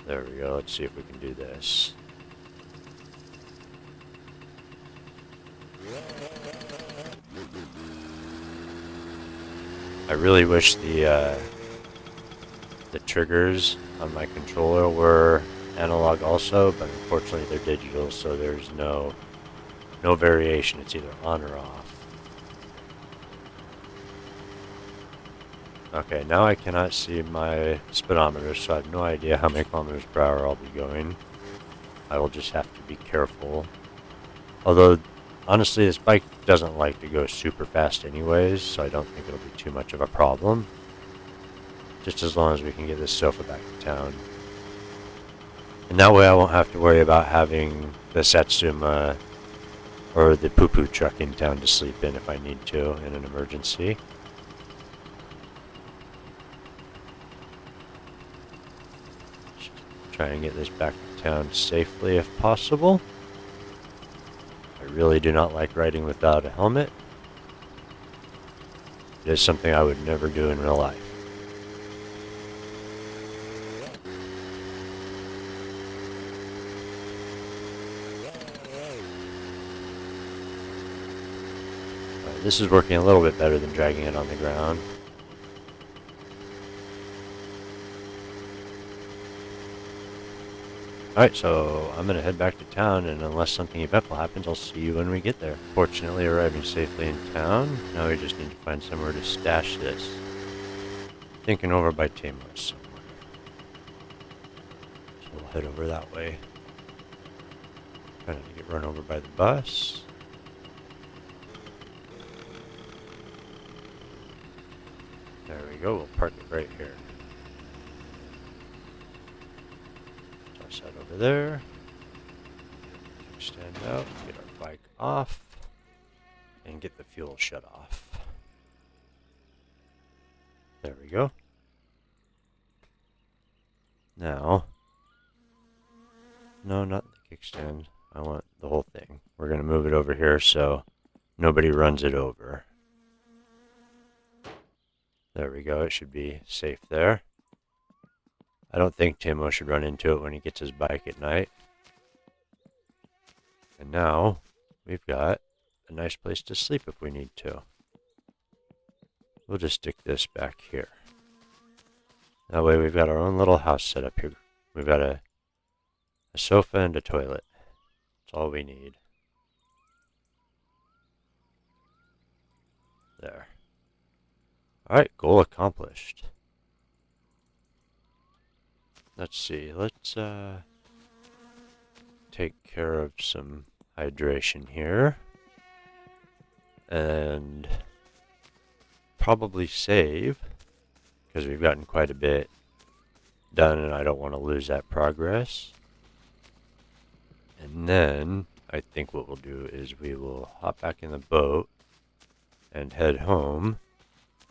There we go. Let's see if we can do this. I really wish the triggers on my controller were analog also, but unfortunately they're digital, so there's no variation. It's either on or off. Okay, now I cannot see my speedometer, so I have no idea how many kilometers per hour I'll be going. I will just have to be careful. Although, honestly, this bike doesn't like to go super fast anyways, so I don't think it'll be too much of a problem. Just as long as we can get this sofa back to town. And that way I won't have to worry about having the Satsuma or the poo-poo truck in town to sleep in if I need to in an emergency. Try and get this back to town safely if possible. I really do not like riding without a helmet. It is something I would never do in real life. This is working a little bit better than dragging it on the ground. Alright, so I'm going to head back to town, and unless something eventful happens, I'll see you when we get there. Fortunately, arriving safely in town. Now we just need to find somewhere to stash this. Thinking over by Tamar somewhere. So we'll head over that way. Trying not to get run over by the bus. There we go, we'll park it right here. Toss that over there. Stand out, get our bike off, and get the fuel shut off. There we go. Now, no, not the kickstand. I want the whole thing. We're going to move it over here so nobody runs it over. There we go, it should be safe there. I don't think Timo should run into it when he gets his bike at night. And now, we've got a nice place to sleep if we need to. We'll just stick this back here. That way we've got our own little house set up here. We've got a sofa and a toilet. That's all we need. There. Alright, goal accomplished. Let's see, let's take care of some hydration here. And probably save, because we've gotten quite a bit done and I don't want to lose that progress. And then I think what we'll do is we will hop back in the boat and head home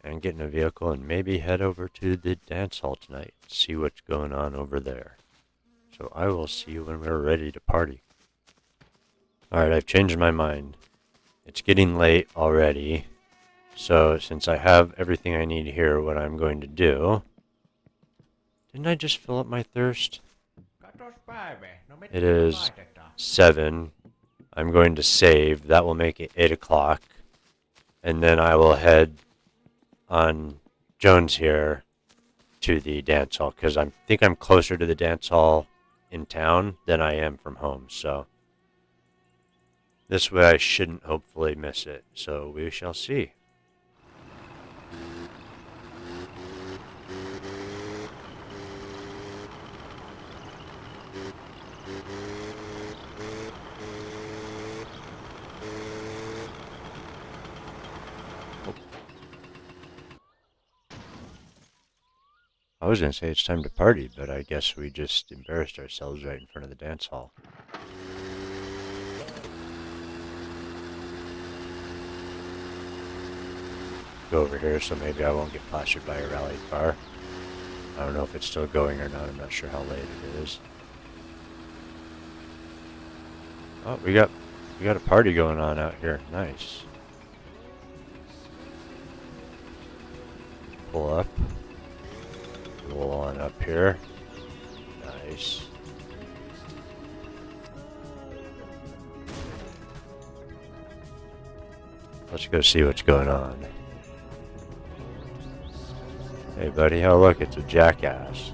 and get in a vehicle and maybe head over to the dance hall tonight, see what's going on over there. So I will see you when we're ready to party. Alright, I've changed my mind. It's getting late already, so since I have everything I need here, what I'm going to do... Didn't I just fill up my thirst? It is 7. I'm going to save. That will make it 8 o'clock. And then I will head on Jones here to the dance hall, because I think I'm closer to the dance hall in town than I am from home, so this way I shouldn't hopefully miss it, so we shall see. I was going to say it's time to party, but I guess we just embarrassed ourselves right in front of the dance hall. Go over here so maybe I won't get plastered by a rally car. I don't know if it's still going or not. I'm not sure how late it is. Oh, we got a party going on out here. Nice. Pull up. Roll on up here. Nice. Let's go see what's going on. Hey buddy, oh look, it's a jackass.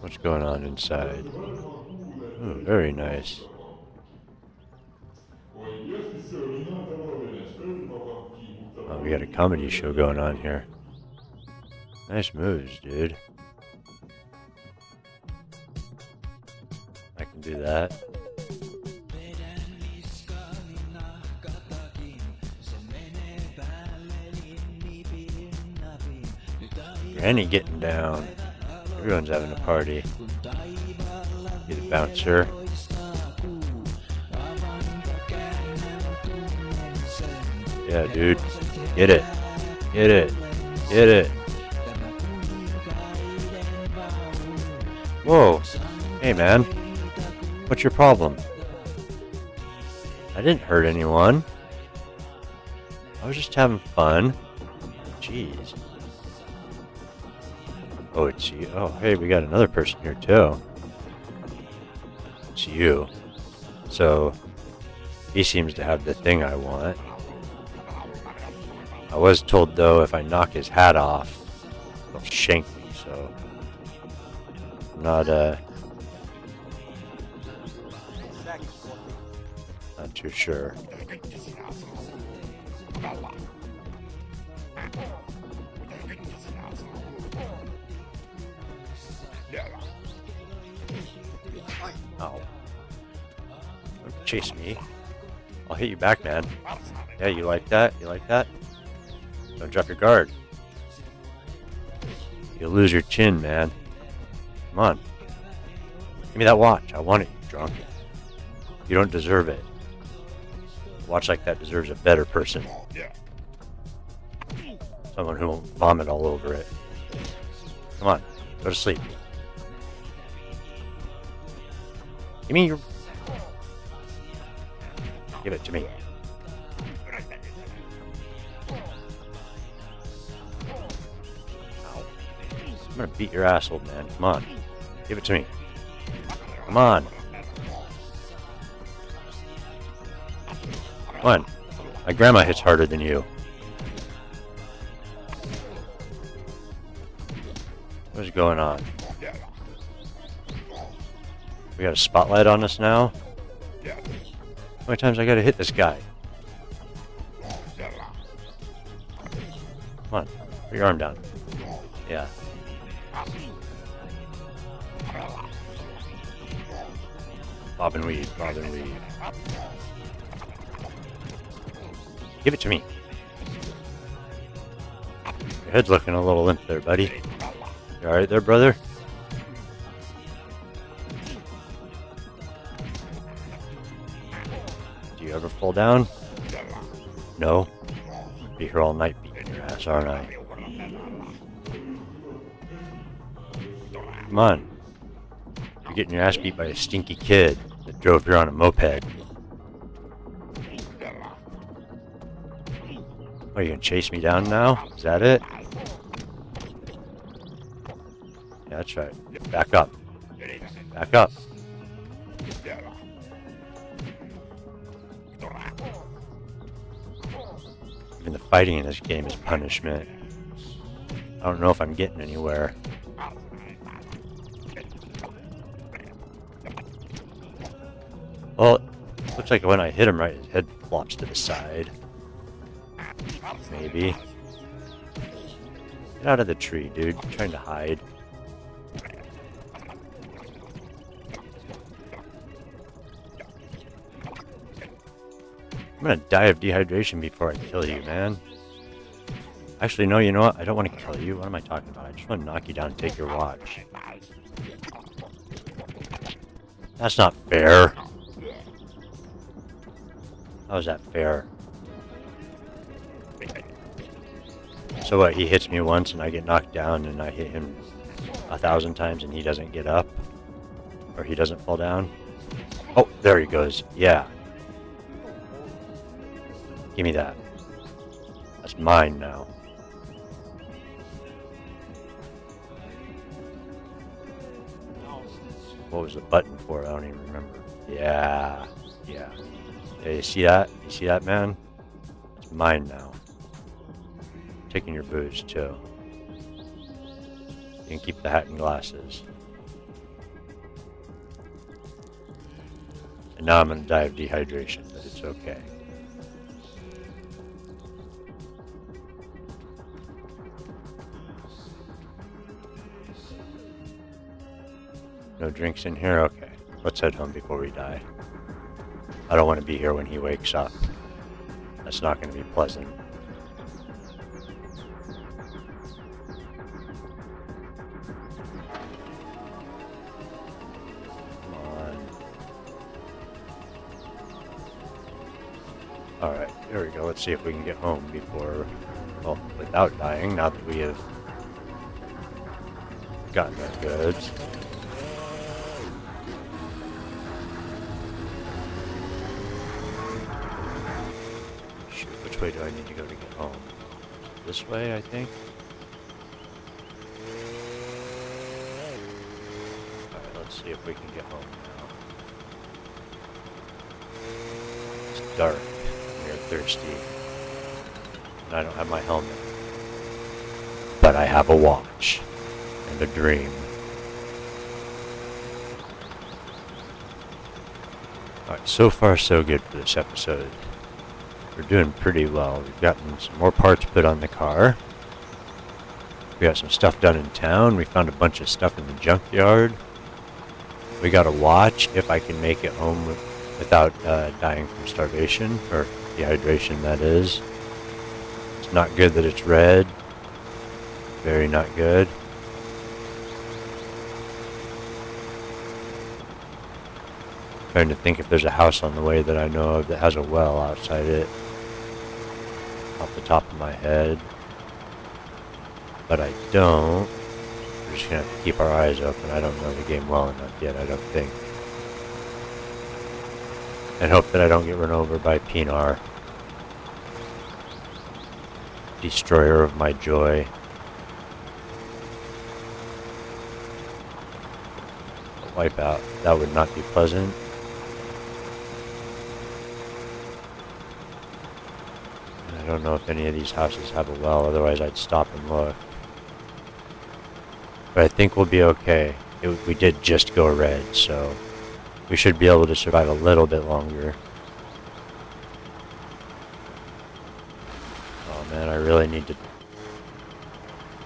What's going on inside? Ooh, very nice. Oh, we got a comedy show going on here. Nice moves, dude. I can do that. Granny getting down. Everyone's having a party. Get a bouncer. Yeah, dude. Get it. Get it. Get it. Whoa. Hey, man. What's your problem? I didn't hurt anyone. I was just having fun. Jeez. Oh, it's you. Oh, hey, we got another person here, too. It's you. So, he seems to have the thing I want. I was told, though, if I knock his hat off, he'll shank me, so... I'm not too sure. Ow. Don't chase me. I'll hit you back, man. Yeah, you like that? You like that? Don't drop your guard. You'll lose your chin, man. Come on. Give me that watch. I want it, you drunk. You don't deserve it. A watch like that deserves a better person. Someone who won't vomit all over it. Come on. Go to sleep. Give me your... Give it to me. Ow. I'm gonna beat your ass, old man. Come on. Give it to me. Come on. Come on. My grandma hits harder than you. What's going on? We got a spotlight on us now? How many times I gotta hit this guy? Come on. Put your arm down. Yeah. Bob and weave, bob and weave. Give it to me. Your head's looking a little limp there, buddy. You alright there, brother? Do you ever fall down? No? Be here all night beating your ass, aren't I? Come on. You're getting your ass beat by a stinky kid that drove here on a moped. Are you gonna chase me down now? Is that it? Yeah, that's right. Back up. Back up. Even the fighting in this game is punishment. I don't know if I'm getting anywhere. Well, looks like when I hit him right, his head flops to the side. Maybe. Get out of the tree, dude. You're trying to hide. I'm gonna die of dehydration before I kill you, man. Actually, no, you know what? I don't want to kill you. What am I talking about? I just want to knock you down and take your watch. That's not fair. How is that fair? So what, he hits me once and I get knocked down and I hit him 1,000 times and he doesn't get up? Or he doesn't fall down? Oh, there he goes. Yeah. Give me that. That's mine now. What was the button for? I don't even remember. Yeah. Yeah. Yeah, you see that? You see that, man? It's mine now. Taking your booze, too. You can keep the hat and glasses. And now I'm gonna die of dehydration, but it's okay. No drinks in here? Okay. Let's head home before we die. I don't want to be here when he wakes up. That's not going to be pleasant. Come on. Alright, here we go. Let's see if we can get home before... Well, without dying, now that we have gotten our goods. Which way do I need to go to get home? This way, I think? Alright, let's see if we can get home now. It's dark. We're thirsty. And I don't have my helmet. But I have a watch. And a dream. Alright, so far so good for this episode. We're doing pretty well. We've gotten some more parts put on the car. We got some stuff done in town. We found a bunch of stuff in the junkyard. We got a watch if I can make it home without dying from starvation, or dehydration, that is. It's not good that it's red. Very not good. Trying to think if there's a house on the way that I know of that has a well outside it. Off the top of my head. But I don't. We're just gonna have to keep our eyes open. I don't know the game well enough yet, I don't think. And hope that I don't get run over by Pinar. Destroyer of my joy. A wipeout. That would not be pleasant. I don't know if any of these houses have a well, otherwise I'd stop and look. But I think we'll be okay. We did just go red, so we should be able to survive a little bit longer. Oh man, I really need to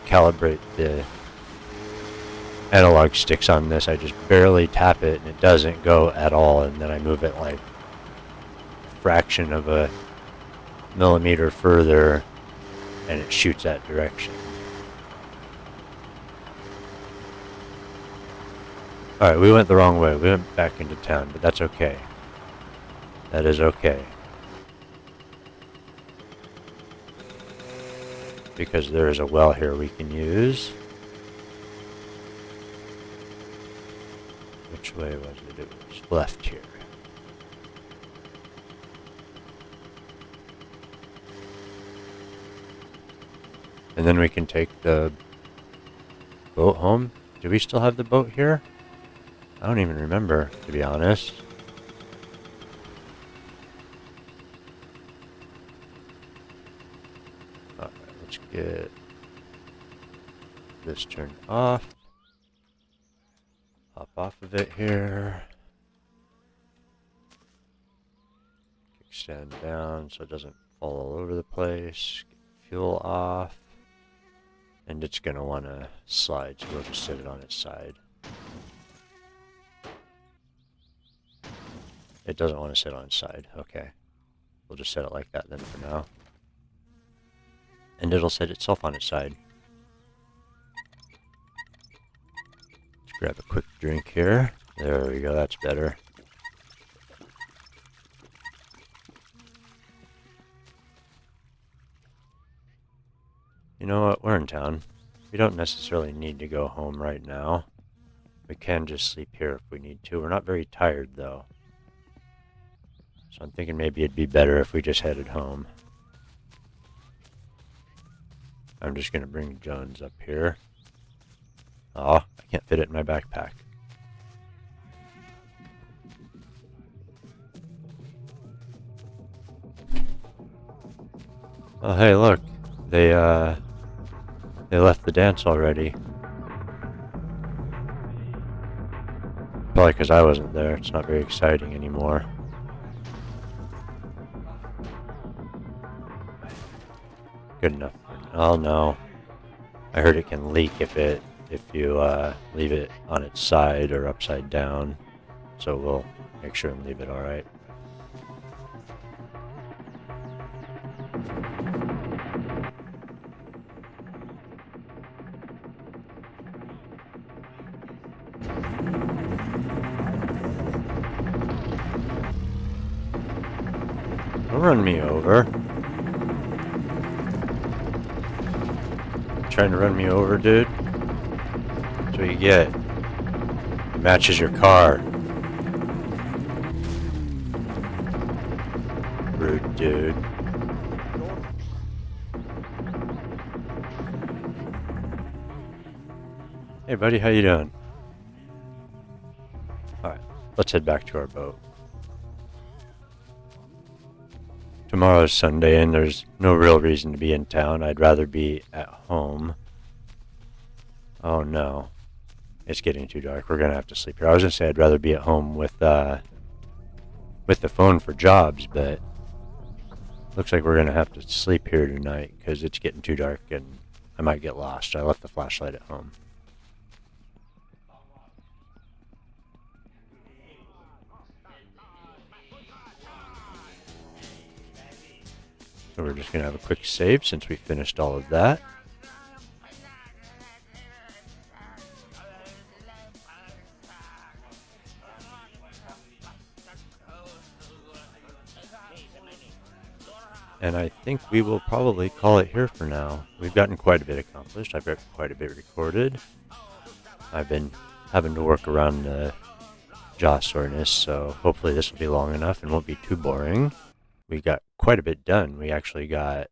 calibrate the analog sticks on this. I just barely tap it and it doesn't go at all, and then I move it like a fraction of a millimeter further and it shoots that direction. Alright, we went the wrong way. We went back into town, but that's okay. That is okay. Because there is a well here we can use. Which way was it? It was left here. And then we can take the boat home. Do we still have the boat here? I don't even remember, to be honest. Alright, let's get this turned off. Hop off of it here. Kickstand down so it doesn't fall all over the place. Get fuel off. And it's going to want to slide, so we'll just set it on its side. It doesn't want to sit on its side. Okay. We'll just set it like that then for now. And it'll set itself on its side. Let's grab a quick drink here. There we go, that's better. You know what? We're in town. We don't necessarily need to go home right now. We can just sleep here if we need to. We're not very tired, though. So I'm thinking maybe it'd be better if we just headed home. I'm just going to bring Jones up here. Oh, I can't fit it in my backpack. Oh, hey, look. They left the dance already. Probably because I wasn't there. It's not very exciting anymore. Good enough. Oh no. I heard it can leak if you leave it on its side or upside down. So we'll make sure and leave it alright. Don't run me over. Trying to run me over, dude? That's what you get. It matches your car. Rude dude. Hey buddy, how you doing? Alright, let's head back to our boat. Tomorrow's Sunday and there's no real reason to be in town. I'd rather be at home. Oh no. It's getting too dark. We're gonna have to sleep here. I was gonna say I'd rather be at home with the phone for jobs, but looks like we're gonna have to sleep here tonight because it's getting too dark and I might get lost. I left the flashlight at home. So we're just gonna have a quick save since we finished all of that. And I think we will probably call it here for now. We've gotten quite a bit accomplished. I've got quite a bit recorded. I've been having to work around the jaw soreness, so hopefully this will be long enough and won't be too boring. We got quite a bit done. We actually got,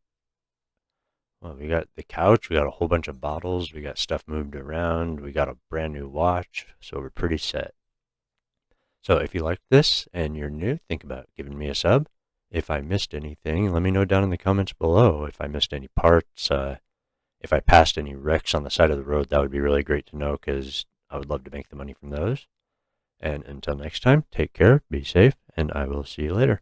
well, we got the couch, we got a whole bunch of bottles, we got stuff moved around, we got a brand new watch, so we're pretty set. So if you like this and you're new, think about giving me a sub. If I missed anything, let me know down in the comments below. If I missed any parts, if I passed any wrecks on the side of the road, that would be really great to know because I would love to make the money from those. And until next time, take care, be safe, and I will see you later.